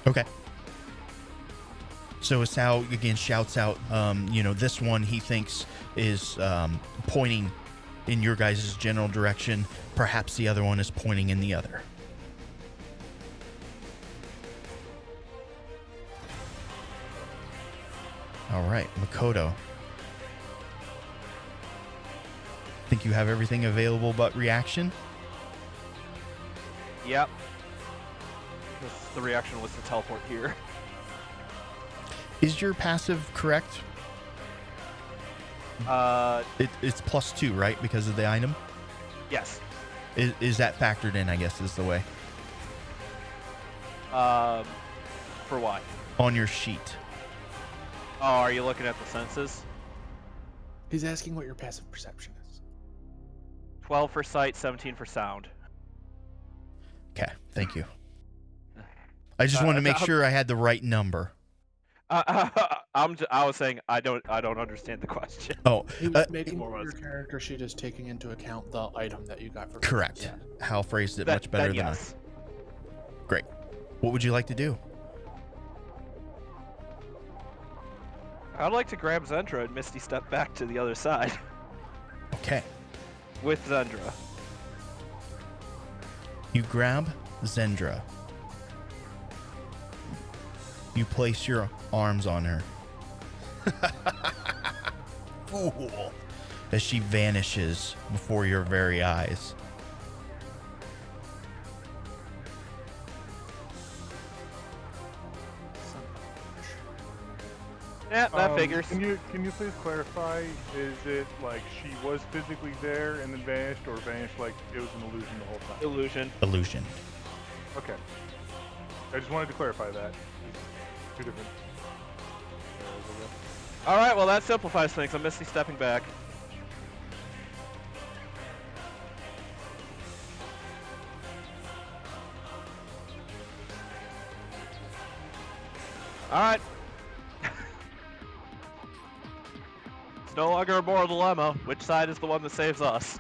Okay. So Isao again shouts out, this one he thinks is pointing in your guys' general direction. Perhaps the other one is pointing in the other. All right, Makoto. Think you have everything available but reaction? Yep. The reaction was to teleport here. Is your passive correct? It's +2, right? Because of the item? Yes. Is that factored in, I guess, is the way? For what? On your sheet. Oh, are you looking at the senses? He's asking what your passive perception is. 12 for sight, 17 for sound. Okay, thank you. I just wanted to make sure I had the right number. I was saying I don't understand the question. Oh, He was making your character sheet is taking into account the item that you got for correct. Yeah. Hal phrased it much better than yes. I. Great. What would you like to do? I'd like to grab Zendra and Misty step back to the other side. Okay. With Zendra. You grab Zendra. You place your arms on her. Fool. As she vanishes before your very eyes. Yeah, that figures. Can you please clarify? Is it like she was physically there and then vanished, or vanished like it was an illusion the whole time? Illusion. Illusion. Okay. I just wanted to clarify that. Two different. All right, well that simplifies things. I'm Misty stepping back. All right. It's no longer a moral dilemma. Which side is the one that saves us?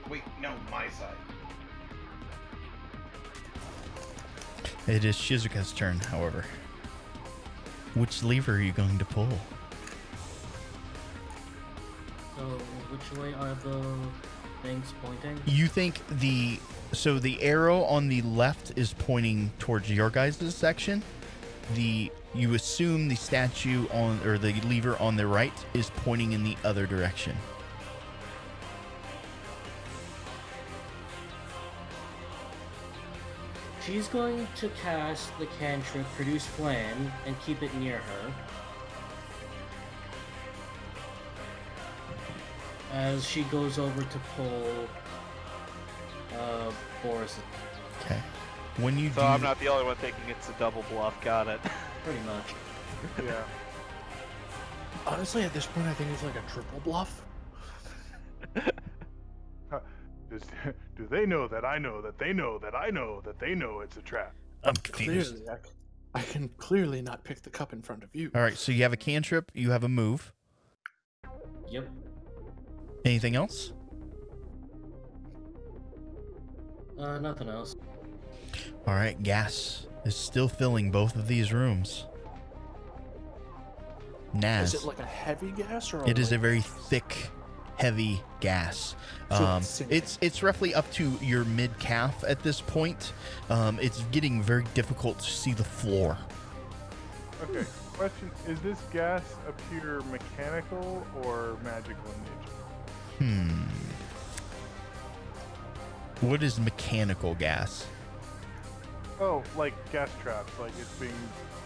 Wait, no, my side. It is Shizuka's turn, however. Which lever are you going to pull? So, which way are the things pointing? You think the arrow on the left is pointing towards your guys' section. You assume the statue or the lever on the right is pointing in the other direction. She's going to cast the cantrip Produce Flame and keep it near her. As she goes over to pull Boris. Okay. When you So I'm not the only one thinking it's a double bluff. Got it. Pretty much. Yeah. Honestly, at this point, I think it's like a triple bluff. Do they know that I know that they know that I know that they know it's a trap? I'm confused. Clearly, I can clearly not pick the cup in front of you. All right, so you have a cantrip, you have a move. Yep. Anything else? Nothing else. All right, gas is still filling both of these rooms. Naz. Is it like a heavy gas or? It is a very thick, heavy gas. It's roughly up to your mid calf at this point. It's getting very difficult to see the floor. Okay, question: is this gas appear mechanical or magical in nature? What is mechanical gas? Oh, like gas traps, like it's being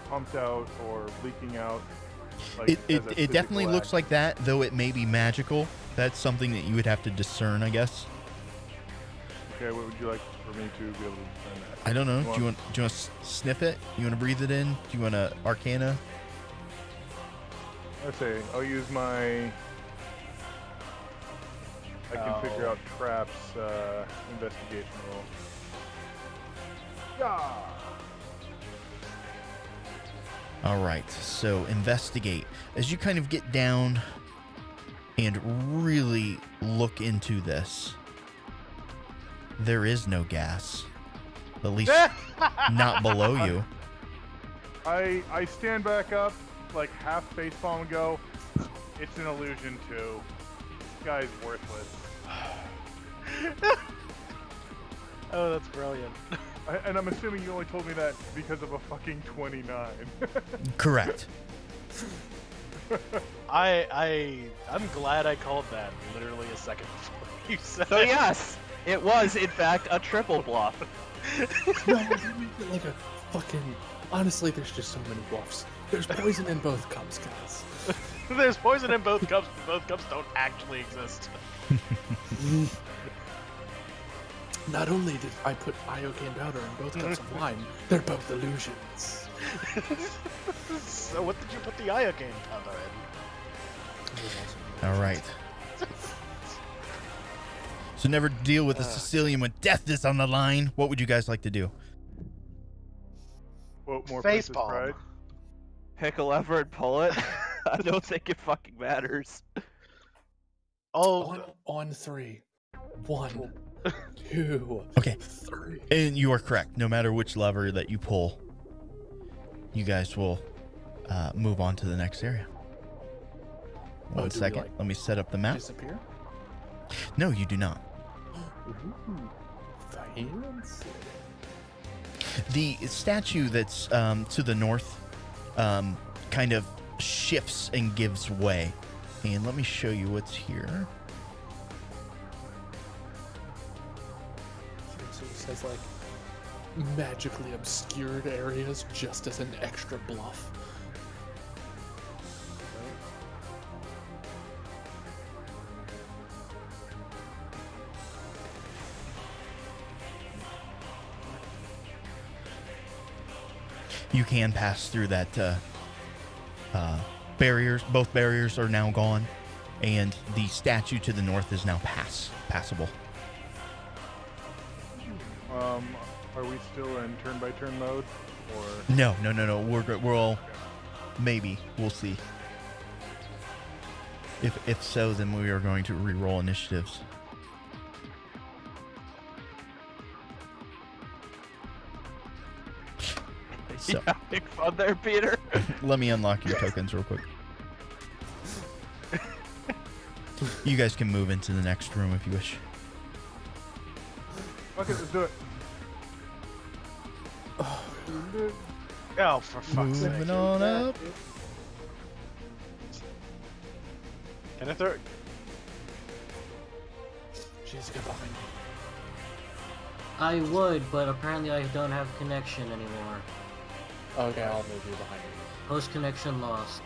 pumped out or leaking out. Like, It as a definitely physical looks act. like that, though it may be magical. That's something that you would have to discern, I guess. Okay, what would you like for me to be able to discern that? I don't know. You Do you want to sniff it? You want to breathe it in? Do you want to Arcana? Let's say I'll use my. I can figure out traps investigation roll. Yeah. All right, so investigate. As you kind of get down and really look into this, there is no gas. At least not below you. I stand back up, like half facepalm and go, it's an illusion too. This guy's worthless. Oh, that's brilliant. And I'm assuming you only told me that because of a fucking 29. Correct. I'm glad I called that literally a second before you said So it. yes, it was in fact a triple bluff. No, you make it like a fucking. Honestly, there's just so many bluffs. There's poison in both cups, guys. There's poison in both cups, but both cups don't actually exist. Not only did I put iocane powder in both cups of wine, they're both illusions. So what did you put the iocane powder in? All right. So never deal with a Sicilian when death is on the line. What would you guys like to do? What more Face Princess palm. Bride? Pick a lever and pull it. I don't think it fucking matters. Oh, On three. 1, 2, Okay. 3. And you are correct. No matter which lever that you pull, you guys will move on to the next area. One do we, second. like, Let me set up the map. Disappear? No, you do not. Ooh, fancy. The statue that's to the north kind of shifts and gives way. And let me show you what's here. So it says like magically obscured areas just as an extra bluff. You can pass through that barriers. Both barriers are now gone, and the statue to the north is now passable. Are we still in turn-by-turn mode, or? No. We're all maybe. We'll see. If so, then we are going to re-roll initiatives. So, Yeah, big fun there, Peter. let me unlock your tokens real quick. You guys can move into the next room if you wish. Okay, let's do it. Oh, for fuck's sake. Moving on up. Can I throw? She's good behind me. I would, but apparently I don't have connection anymore. Okay, I'll move you behind me. Post connection lost.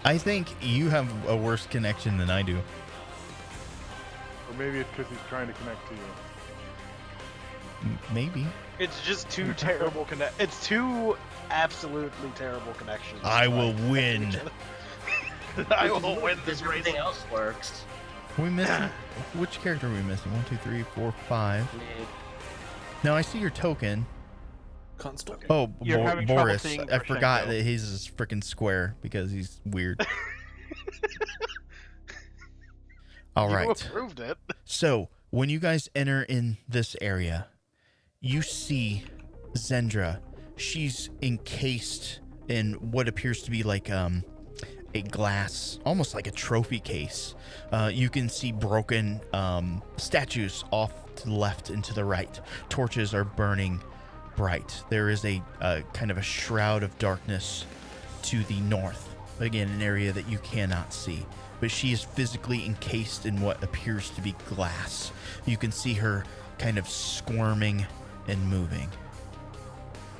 I think you have a worse connection than I do. Or maybe it's because he's trying to connect to you. Maybe. It's just two terrible It's two absolutely terrible connections. I will win. I will win this race. Everything else works. Are we missing? Which character are we missing? 1, 2, 3, 4, 5. Mid. Now I see your token. Constant. Oh, You're having trouble Boris. seeing I forgot Poroshenko. that his is freaking square because he's weird. All You right. approved it. So when you guys enter in this area, you see Zendra. She's encased in what appears to be like a glass, almost like a trophy case. You can see broken statues off to the left and to the right. Torches are burning bright. There is a kind of a shroud of darkness to the north. Again, an area that you cannot see. But she is physically encased in what appears to be glass. You can see her kind of squirming and moving.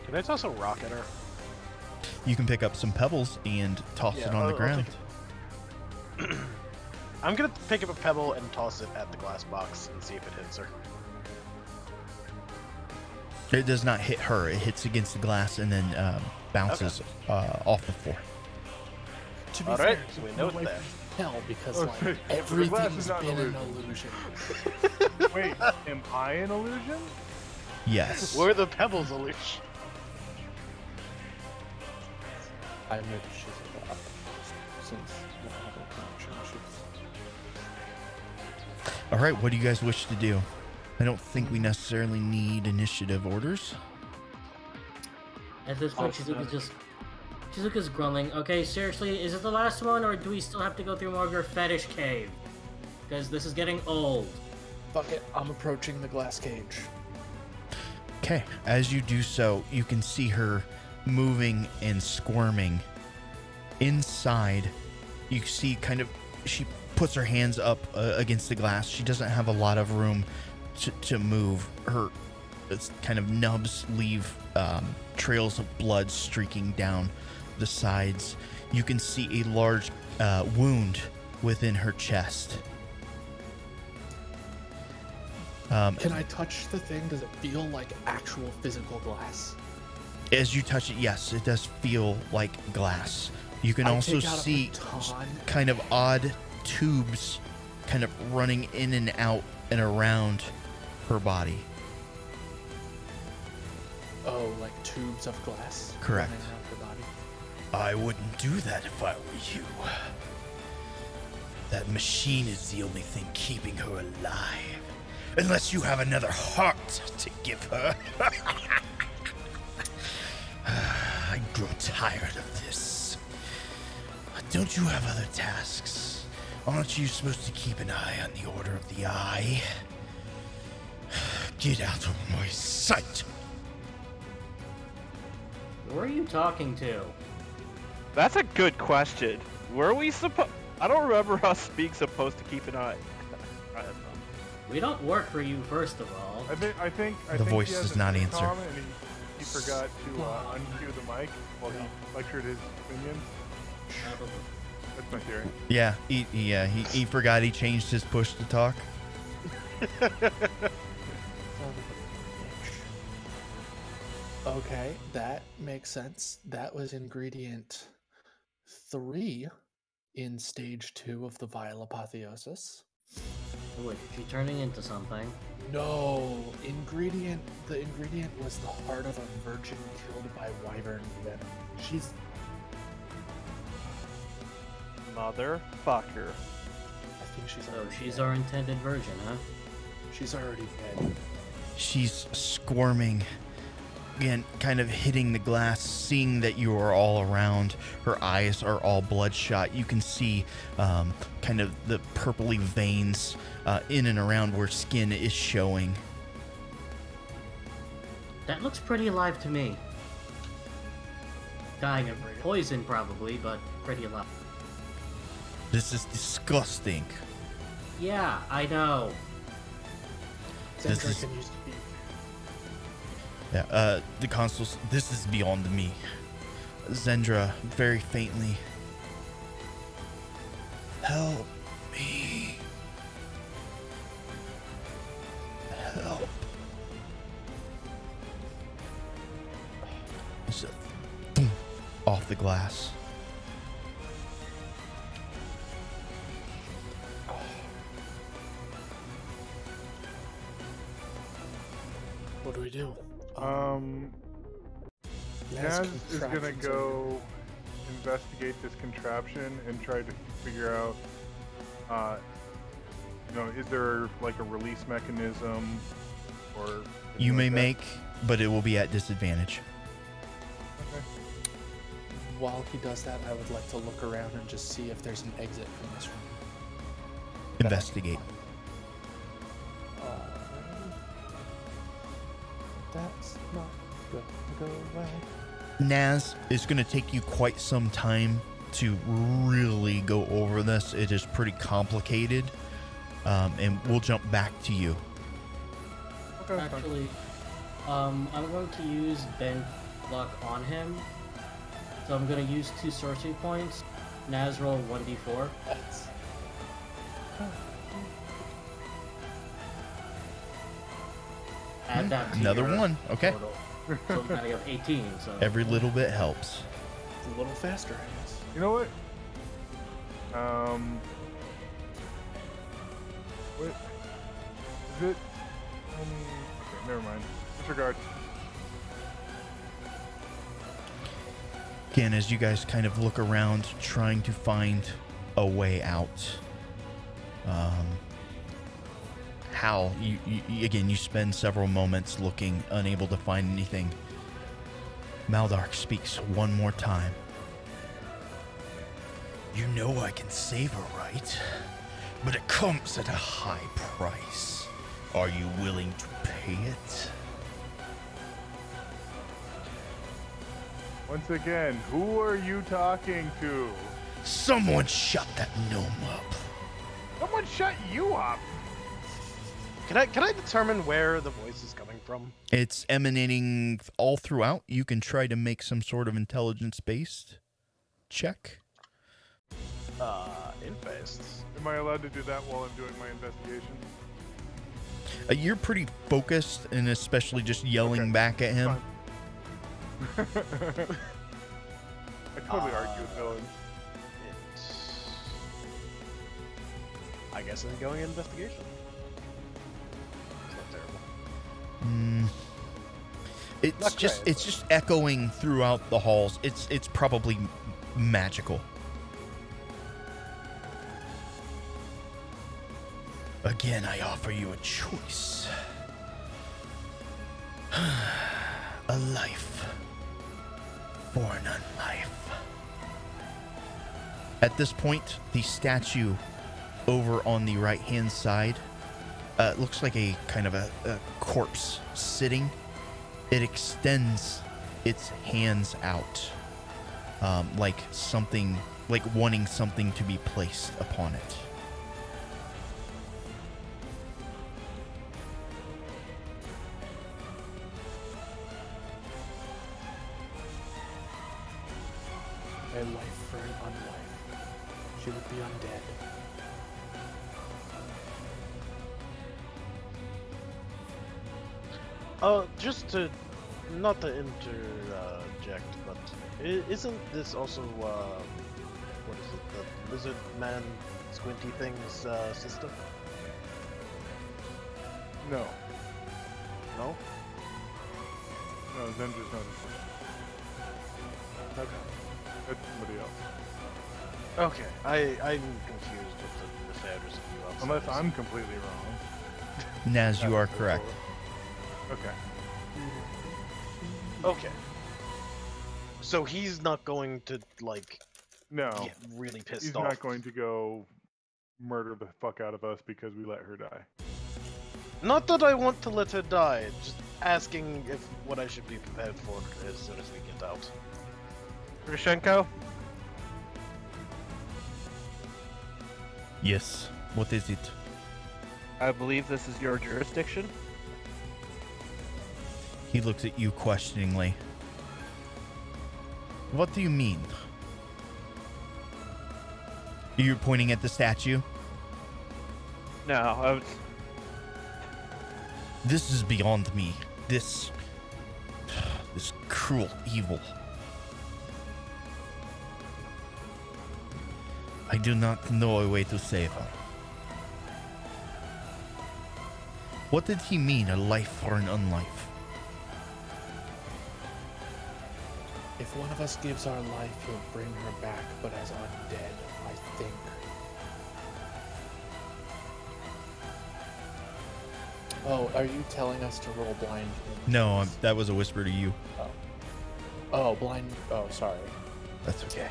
Can I toss a rock at her? You can pick up some pebbles and toss it on the I'll ground. take it. I'm gonna pick up a pebble and toss it at the glass box and see if it hits her. It does not hit her. It hits against the glass and then bounces off the floor. To be All fair, right, so we know no way that. to tell because Oh, like shit. The glass everything's is not been an an illusion. Wait, am I an illusion? Yes. Where are the pebbles, Alish? I moved she's up since we don't have a connection. All right. What do you guys wish to do? I don't think we necessarily need initiative orders. At this point, Shizuka's grumbling. Okay, seriously, is it the last one, or do we still have to go through more of your fetish cave? Because this is getting old. Fuck it, I'm approaching the glass cage. Okay. As you do so, you can see her moving and squirming. Inside, you see she puts her hands up against the glass. She doesn't have a lot of room to move. Her kind of nubs leave trails of blood streaking down the sides. You can see a large wound within her chest. Can I touch the thing? Does it feel like actual physical glass? As you touch it, yes, it does feel like glass. You can I also take out a see baton. kind of odd tubes kind of running in and out and around her body. Oh, like tubes of glass? Correct. running around her body? I wouldn't do that if I were you. That machine is the only thing keeping her alive. Unless you have another heart to give her. I grow tired of this. Don't you have other tasks? Aren't you supposed to keep an eye on the Order of the Eye? Get out of my sight! Who are you talking to? That's a good question. Were we supposed? I don't remember us being supposed to keep an eye. We don't work for you, first of all. I think The voice he has does an not intercom answer. And he forgot to uncue the mic while he lectured his minions. That's my theory. Yeah, he forgot he changed his push to talk. Okay, that makes sense. That was ingredient 3 in stage 2 of the vile apotheosis. Wait, is she turning into something? No, the ingredient was the heart of a virgin killed by wyvern venom. She's Motherfucker. I think she's So already she's dead. our intended virgin, huh? She's already dead. She's squirming, again, kind of hitting the glass, seeing that you are all around. Her eyes are all bloodshot. You can see kind of the purpley veins in and around where skin is showing. That looks pretty alive to me. Dying of poison, probably, but pretty alive. This is disgusting. Yeah, I know. This Zendra is- can use speak. Yeah, the consuls, this is beyond me. Zendra, very faintly. Help me. Help. It's a thump off the glass. What do we do? Naz is gonna go investigate this contraption and try to figure out, is there like a release mechanism or? You may like that? make, but it will be at disadvantage. Okay. While he does that, I would like to look around and just see if there's an exit from this room. Investigate. That's not gonna go well. Naz, it's going to take you quite some time to really go over this. It is pretty complicated, and we'll jump back to you. Okay. fine. Actually, I'm going to use Bend Luck on him. So I'm going to use 2 sorcery points. Naz roll 1d4. That's... Add that to Another your one. Okay. total. So I'm going to have 18. So Every little bit helps. a little faster, I guess. You know what? What is it? Okay, never mind. Disregard. Again, as you guys kind of look around, trying to find a way out. How you again, you spend several moments looking, unable to find anything. Maldark speaks one more time. You know I can save her, right? But it comes at a high price. Are you willing to pay it? Once again, who are you talking to? Someone shut that gnome up. Someone shut you up! Can I determine where the voice is coming from? It's emanating all throughout. You can try to make some sort of intelligence-based check. Infest. Am I allowed to do that while I'm doing my investigation? You're pretty focused, and especially just yelling Okay, back at him. Fine. I totally argue with villains. I guess I'm going investigation. It's not terrible. It's Not great, it's just echoing throughout the halls. It's probably magical. Again, I offer you a choice. A life for an unlife. At this point, the statue over on the right-hand side looks like a kind of a corpse sitting. It extends its hands out, like something, like wanting something to be placed upon it. A life for an unlife. She would be undead. Just to not to interject, but isn't this also what is it? The lizard man squinty thing's sister? No. No. No, Zendra's not his sister. Okay. That's somebody else. Okay. I'm confused with the affairs of you outsiders. Unless I'm completely wrong. Naz, you are correct. Okay. Okay. So he's not going to like No. get really pissed He's off. not going to go murder the fuck out of us because we let her die. Not that I want to let her die, just asking if what I should be prepared for as soon as we get out. Grushenko? Yes. What is it? I believe this is your jurisdiction. He looks at you questioningly. What do you mean? You're pointing at the statue? No, I was... This is beyond me. This cruel evil. I do not know a way to save her. What did he mean, a life or an unlife? If one of us gives our life, he'll bring her back, but as undead, I think. Oh, are you telling us to roll blind? No, that was a whisper to you. Oh, blind. Oh, sorry. That's okay.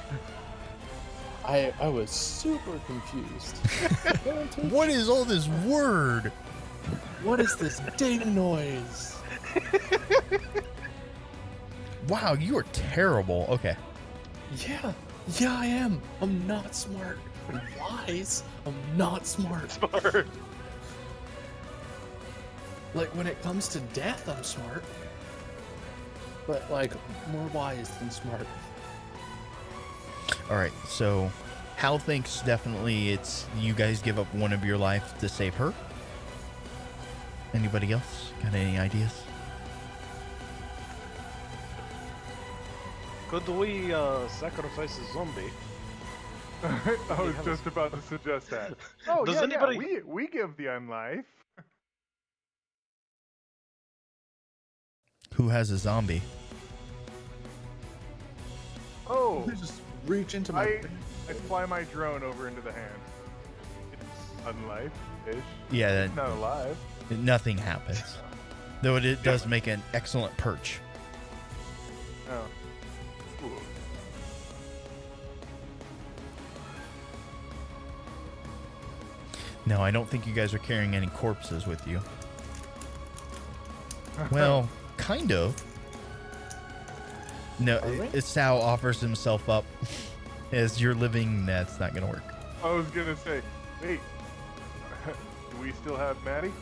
I was super confused. What is all this word? What is this data noise? Wow, you are terrible. Okay. Yeah, I am. I'm not smart. I'm wise. I'm not smart. Smart. Like, when it comes to death, I'm smart. But, like, more wise than smart. All right, so Hal thinks definitely it's you guys give up one of your life to save her. Anybody else got any ideas? Could we sacrifice a zombie? I was just about to suggest that. Oh, Does yeah, anybody- yeah, we give the unlife. Who has a zombie? Oh, Just reach into my... I fly my drone over into the hand. It's unlife-ish. Yeah, Not alive. nothing happens. Though it does make an excellent perch. Oh. Ooh. No, I don't think you guys are carrying any corpses with you. Well, kind of. No, Sal offers himself up as you're living. That's not gonna work. I was gonna say, wait, do we still have Maddie?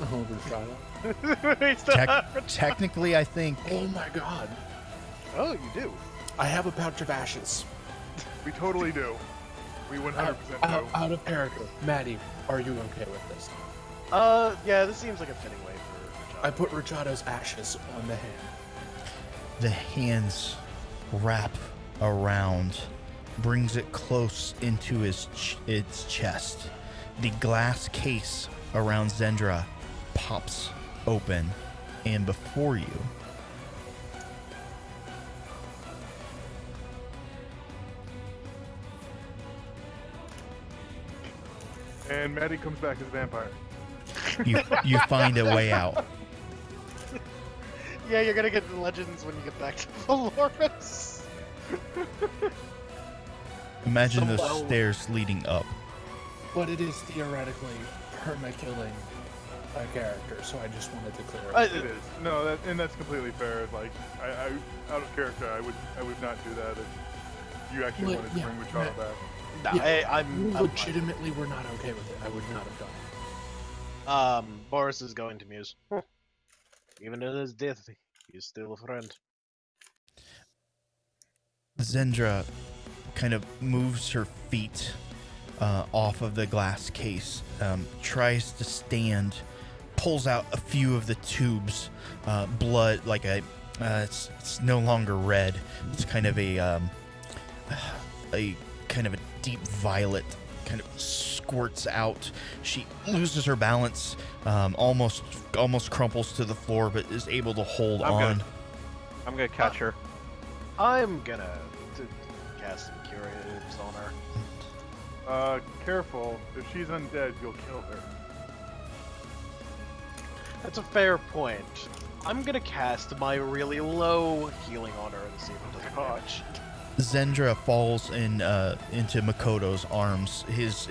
Oh, Rashada. We still have- Technically, I think. Oh my god. Oh, you do. I have a pouch of ashes. We totally do. We 100% do. Out of character. Maddie, are you okay with this? Yeah, this seems like a fitting way for Rashad. I put Rachado's ashes on the hand. The hands wrap around, brings it close into its chest. The glass case around Zendra pops open, and before you, And Maddie comes back as a vampire. you find a way out. Yeah, you're gonna get the legends when you get back to Valoris. Imagine those Somehow- stairs leading up. But it is theoretically perma-killing a character, so I just wanted to clear it. It is. No, that's completely fair. Like, I out of character, I would not do that if you actually Like, wanted to yeah, bring Machado back. Nah, Yeah, I'm legitimately were not okay with it. I would not have done it. Boris is going to muse. Even in his death, he's still a friend. Zendra kind of moves her feet off of the glass case, tries to stand, pulls out a few of the tubes, blood, like it's no longer red. It's kind of a kind of a deep violet, kind of squirts out. She loses her balance, almost crumples to the floor, but is able to hold on. I'm gonna catch her. I'm gonna cast some curatives on her. Careful. If she's undead, you'll kill her. That's a fair point. I'm gonna cast my really low healing on her and see if it does much. Zendra falls into Makoto's arms. His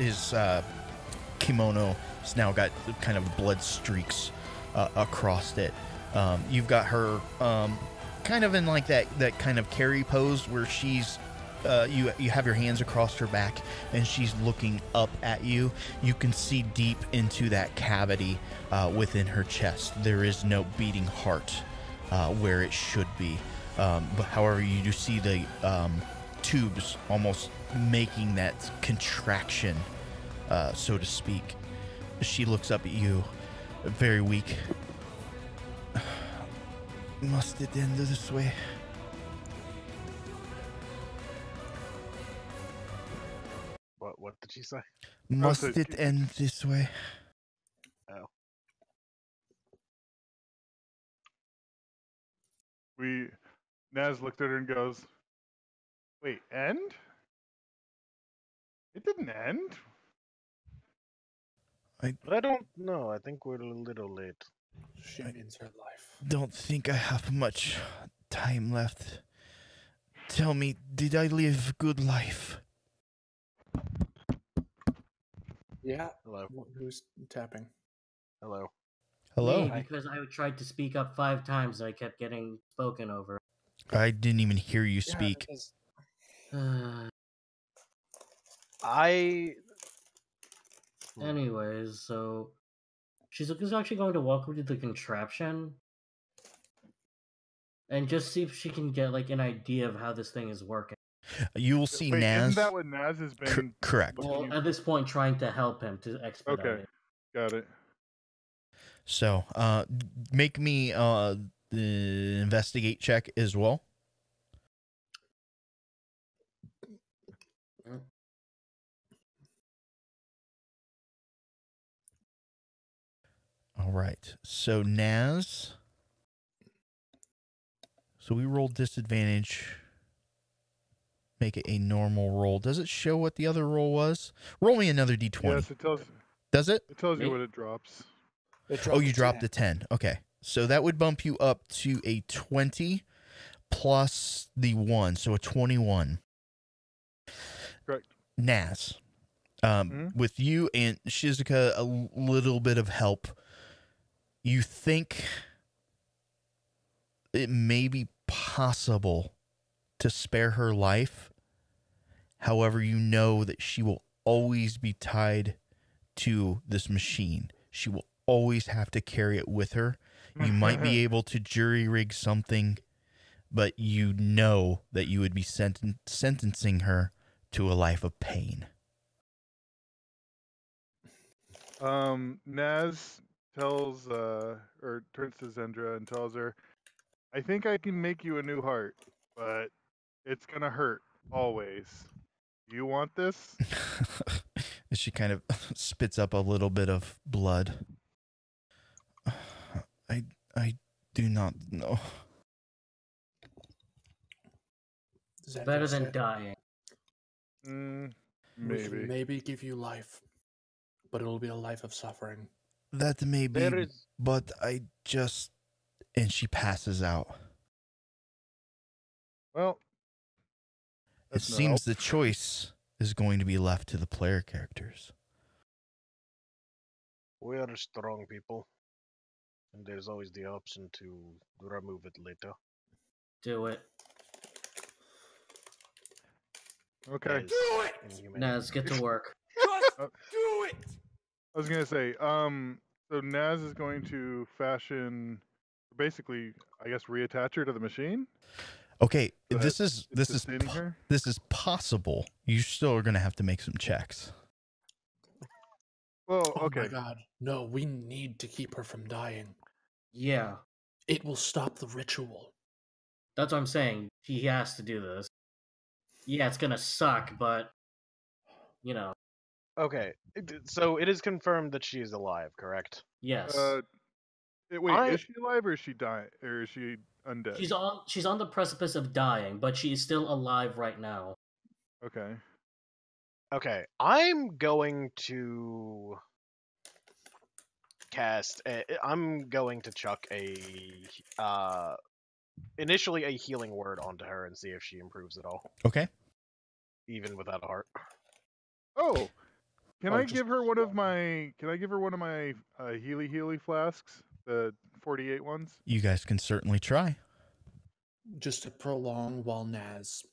kimono has now got kind of blood streaks across it. You've got her kind of in like that kind of carry pose where she's you have your hands across her back and she's looking up at you. You can see deep into that cavity within her chest. There is no beating heart where it should be. But however, you do see the tubes almost making that contraction, so to speak. She looks up at you, very weak. Must it end this way? What did she say? Must it end this way? Oh. Naz looked at her and goes, "Wait, end? It didn't end." I don't know. I think we're a little late. She means her life. Don't think I have much time left. Tell me, did I live a good life? Yeah. Hello. Who's tapping? Hello. Hello? Me, because I tried to speak up 5 times and I kept getting spoken over. I didn't even hear you speak. Anyways, so she's actually going to walk over to the contraption and just see if she can get like an idea of how this thing is working. You will see Wait, Naz. isn't that what Naz has been? Correct. Well, at this point, trying to help him to expedite Okay, it. got it. So, make me the investigate check as well. All right. So Naz. So we rolled disadvantage. Make it a normal roll. Does it show what the other roll was? Roll me another d20. Yes, it tells. Does it? It tells you what it drops. Oh, you dropped a 10. Okay. So that would bump you up to a 20 plus the 1. So a 21. Correct. Naz. With you and Shizuka, a little bit of help. You think it may be possible to spare her life. However, you know that she will always be tied to this machine. She will always have to carry it with her. You might be able to jury rig something, but you know that you would be sentencing her to a life of pain. Naz tells, or turns to Zendra and tells her, "I think I can make you a new heart, but it's gonna hurt always. You want this?" She kind of spits up a little bit of blood. I do not know. Better than dying. We Maybe. can maybe give you life, but it'll be a life of suffering. That may be, but I just... And she passes out. Well, it seems the choice is going to be left to the player characters. We are strong people, and there's always the option to remove it later. Do it. Okay. Do it! Naz, get to work. Just do it! I was gonna say, so Naz is going to fashion, basically, I guess, reattach her to the machine. Okay, So this is her? this is possible. You still are going to have to make some checks. Well, Oh okay. my god. No, we need to keep her from dying. Yeah, It will stop the ritual. that's what I'm saying. He has to do this. Yeah, it's gonna suck, but you know, Okay, so it is confirmed that she is alive, correct? yes. Wait, I- is she alive or is she dying? Or is she undead? She's on the precipice of dying, but she is still alive right now. Okay. Okay, I'm going to cast. I'm going to chuck initially a healing word onto her and see if she improves at all, Okay. even without a heart. Oh, can Oh, I just- give her one of my? Can I give her one of my Healy flasks? The 48 ones. You guys can certainly try. Just to prolong while Naz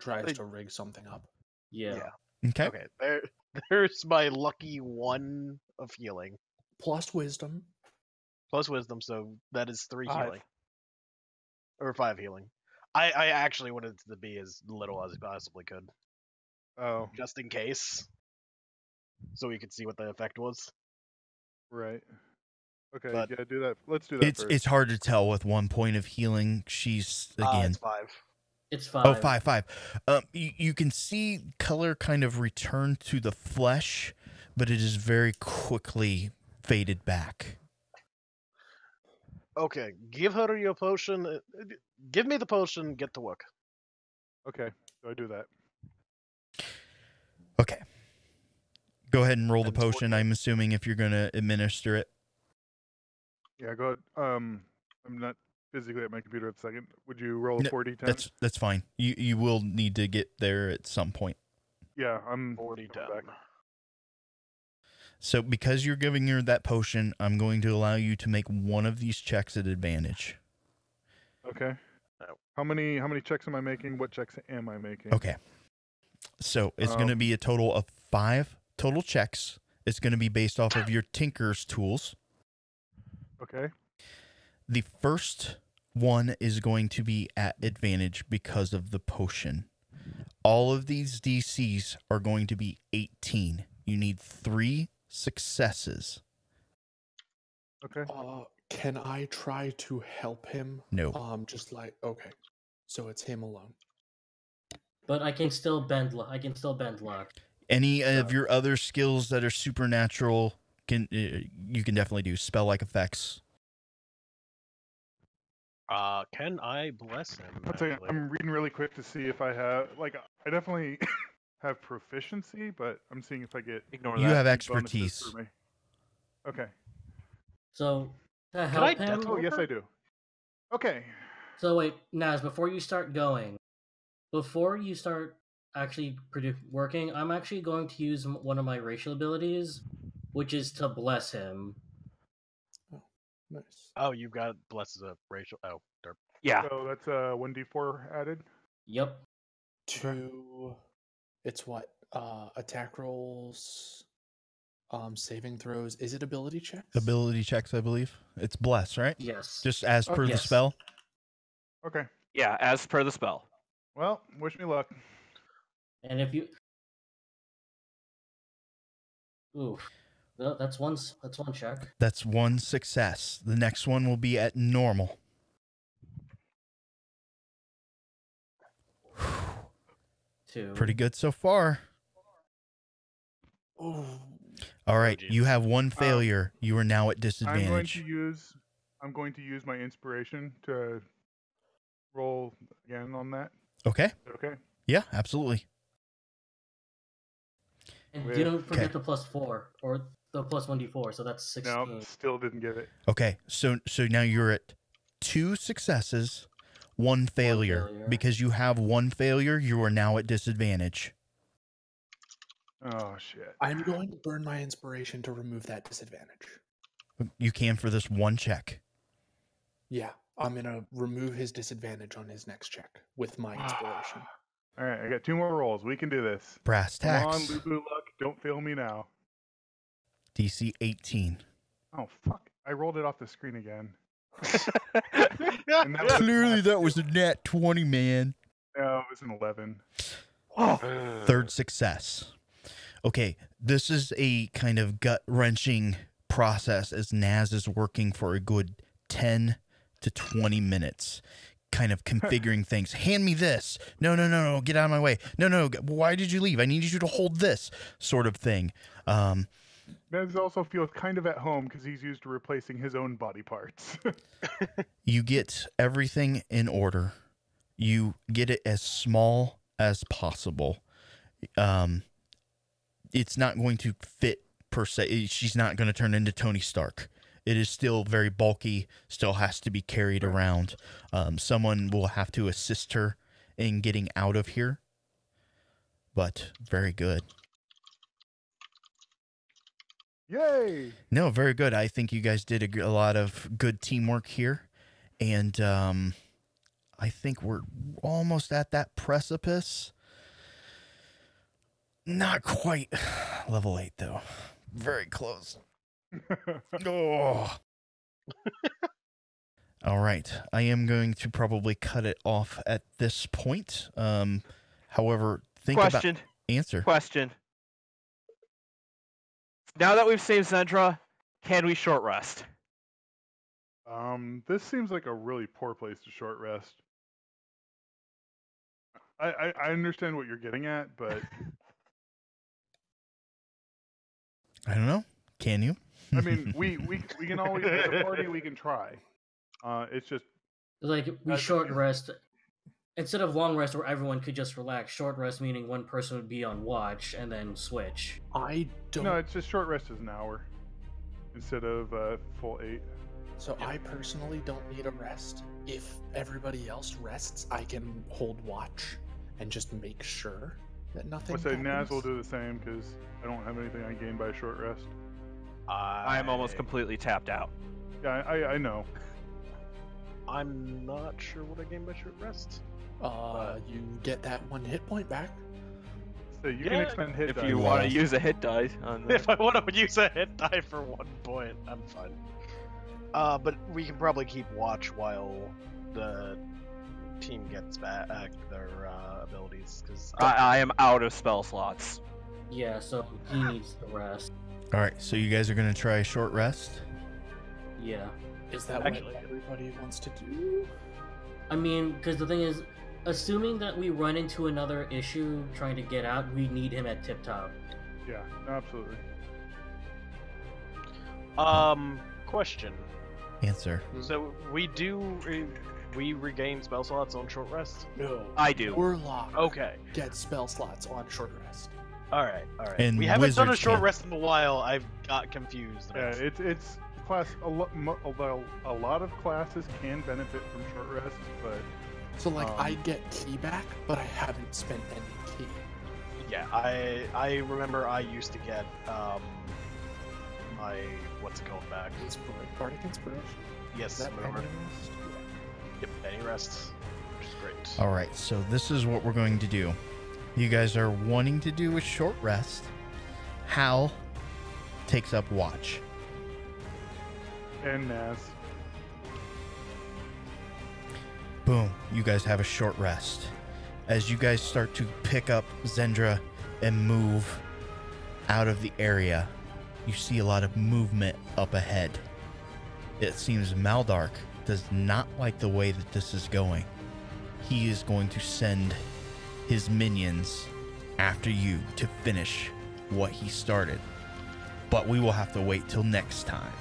tries to rig something up. Yeah. Okay. Okay, there's my lucky 1 of healing Plus wisdom. plus wisdom, so that is 3 5. healing or 5 healing. I actually wanted it to be as little as I possibly could, Oh, just in case, so we could see what the effect was. right. Okay, But- yeah, do that. Let's do that first. It's hard to tell with 1 point of healing. She's again. It's 5. It's 5. Oh, 5. You can see color kind of return to the flesh, but it is very quickly faded back. Okay, give her your potion. Give me the potion. Get to work. Okay, so I do that. Okay. Go ahead and roll the And it's potion. I'm assuming if you're going to administer it. Yeah, go ahead. I'm not physically at my computer at the second. Would you roll a No, 4d10? That's fine. You will need to get there at some point. Yeah, I'm 40 coming down. back. So because you're giving her that potion, I'm going to allow you to make one of these checks at advantage. Okay. No. How many checks am I making? What checks am I making? Okay. So it's going to be a total of 5 total checks. It's going to be based off of your Tinker's tools. Okay. The first one is going to be at advantage because of the potion. All of these DCs are going to be 18. You need 3 successes. Okay. Can I try to help him? No. Just like okay, so it's him alone. But I can still bend luck. Any of your other skills that are supernatural you can definitely do. Spell-like effects. Can I bless him? I'll tell you, actually? I'm reading really quick to see if I have I definitely have proficiency, but I'm seeing if I get Ignore You that. have bonuses expertise. for me. Okay. So to I help death him. Oh yes, I do. Okay. So wait, Naz, before you start actually working, I'm actually going to use one of my racial abilities, which is to bless him. Nice. Oh, you've got bless as a racial. Oh, derp. Yeah. So that's 1d4 added. Yep. It's what? Attack rolls, saving throws. Is it ability checks? Ability checks, I believe. It's bless, right? Yes. Just as per the yes. spell. Okay. Yeah, as per the spell. Well, wish me luck. And if you, oof, no, that's one check. That's 1 success. The next one will be at normal. 2. Pretty good so far. Ooh. All right, geez. you have 1 failure. You are now at I'm disadvantage. going to use my inspiration to roll again on that. Okay. Okay. Yeah, absolutely. And With- don't forget Okay. the +4 or the +1d4, so that's 16. No, still didn't get it. Okay, so now you're at 2 successes, 1 failure. failure. Because you have 1 failure, you are now at disadvantage. Oh shit. I'm going to burn my inspiration to remove that disadvantage. You can for this 1 check. Yeah, I'm gonna remove his disadvantage on his next check with my inspiration. All right, I got 2 more rolls. We can do this. Brass Come on, tacks. Lulu luck. Don't fail me now. DC 18. Oh fuck! I rolled it off the screen again. And that was, Clearly that was a nat 20, man. no, it was an 11. Third success. Okay, this is a kind of gut-wrenching process as Naz is working for a good 10 to 20 minutes, kind of configuring things. Hand me this. No, get out of my way. No, why did you leave? I need you to hold this, sort of thing. Nez also feels kind of at home because he's used to replacing his own body parts. You get everything in order. You get it as small as possible. It's not going to fit per se. She's not going to turn into Tony Stark. It is still very bulky, still has to be carried around. Someone will have to assist her in getting out of here. But very good. Yay! No, very good. I think you guys did a lot of good teamwork here. And I think we're almost at that precipice. Not quite level 8, though. Very close. Oh. All right. I am going to probably cut it off at this point. However, think Question. about... Answer. Question. Now that we've saved Zendra, can we short rest? This seems like a really poor place to short rest. I understand what you're getting at, but I don't know. Can you? I mean, we can always, as a party, we can try. It's just Like, we short rest. Instead of long rest where everyone could just relax, short rest meaning one person would be on watch and then switch. I don't. no, it's just short rest is an hour instead of full 8. So I personally don't need a rest. If everybody else rests, I can hold watch and just make sure that nothing I'll say happens. Naz will do the same because I don't have anything I gain by a short rest. I am almost completely tapped out. Yeah, I know. I'm not sure what I gain by short rest. You get that 1 hit point back. So you can expend hit If dice. you want to use a hit die on the... If I want to use a hit die for 1 point, I'm fine. But we can probably keep watch while the team gets back their abilities, because I am out of spell slots. Yeah, so he needs the rest. All right. So you guys are going to try a short rest? Yeah. Is that Actually- what everybody wants to do? I mean, because the thing is, assuming that we run into another issue trying to get out, we need him at tip top. Yeah, absolutely. Question. Answer. So we regain spell slots on short rest? No. I do. Warlock Okay. get spell slots on short rest. Alright. And We haven't done a wizards short can't. rest in a while. I've got confused. Yeah, it's class. A lot of classes can benefit from short rest, but So like I get key back, but I haven't spent any key. Yeah, I remember I used to get my what's it called back? Bardic Inspiration? Yes, Is that remember. any rest? Yep, any rest, which is great. All right. So this is what we're going to do. You guys are wanting to do a short rest. Hal takes up watch. and Naz. Boom. You guys have a short rest. As you guys start to pick up Zendra and move out of the area, you see a lot of movement up ahead. It seems Maldark does not like the way that this is going. He is going to send his minions after you to finish what he started. But we will have to wait till next time.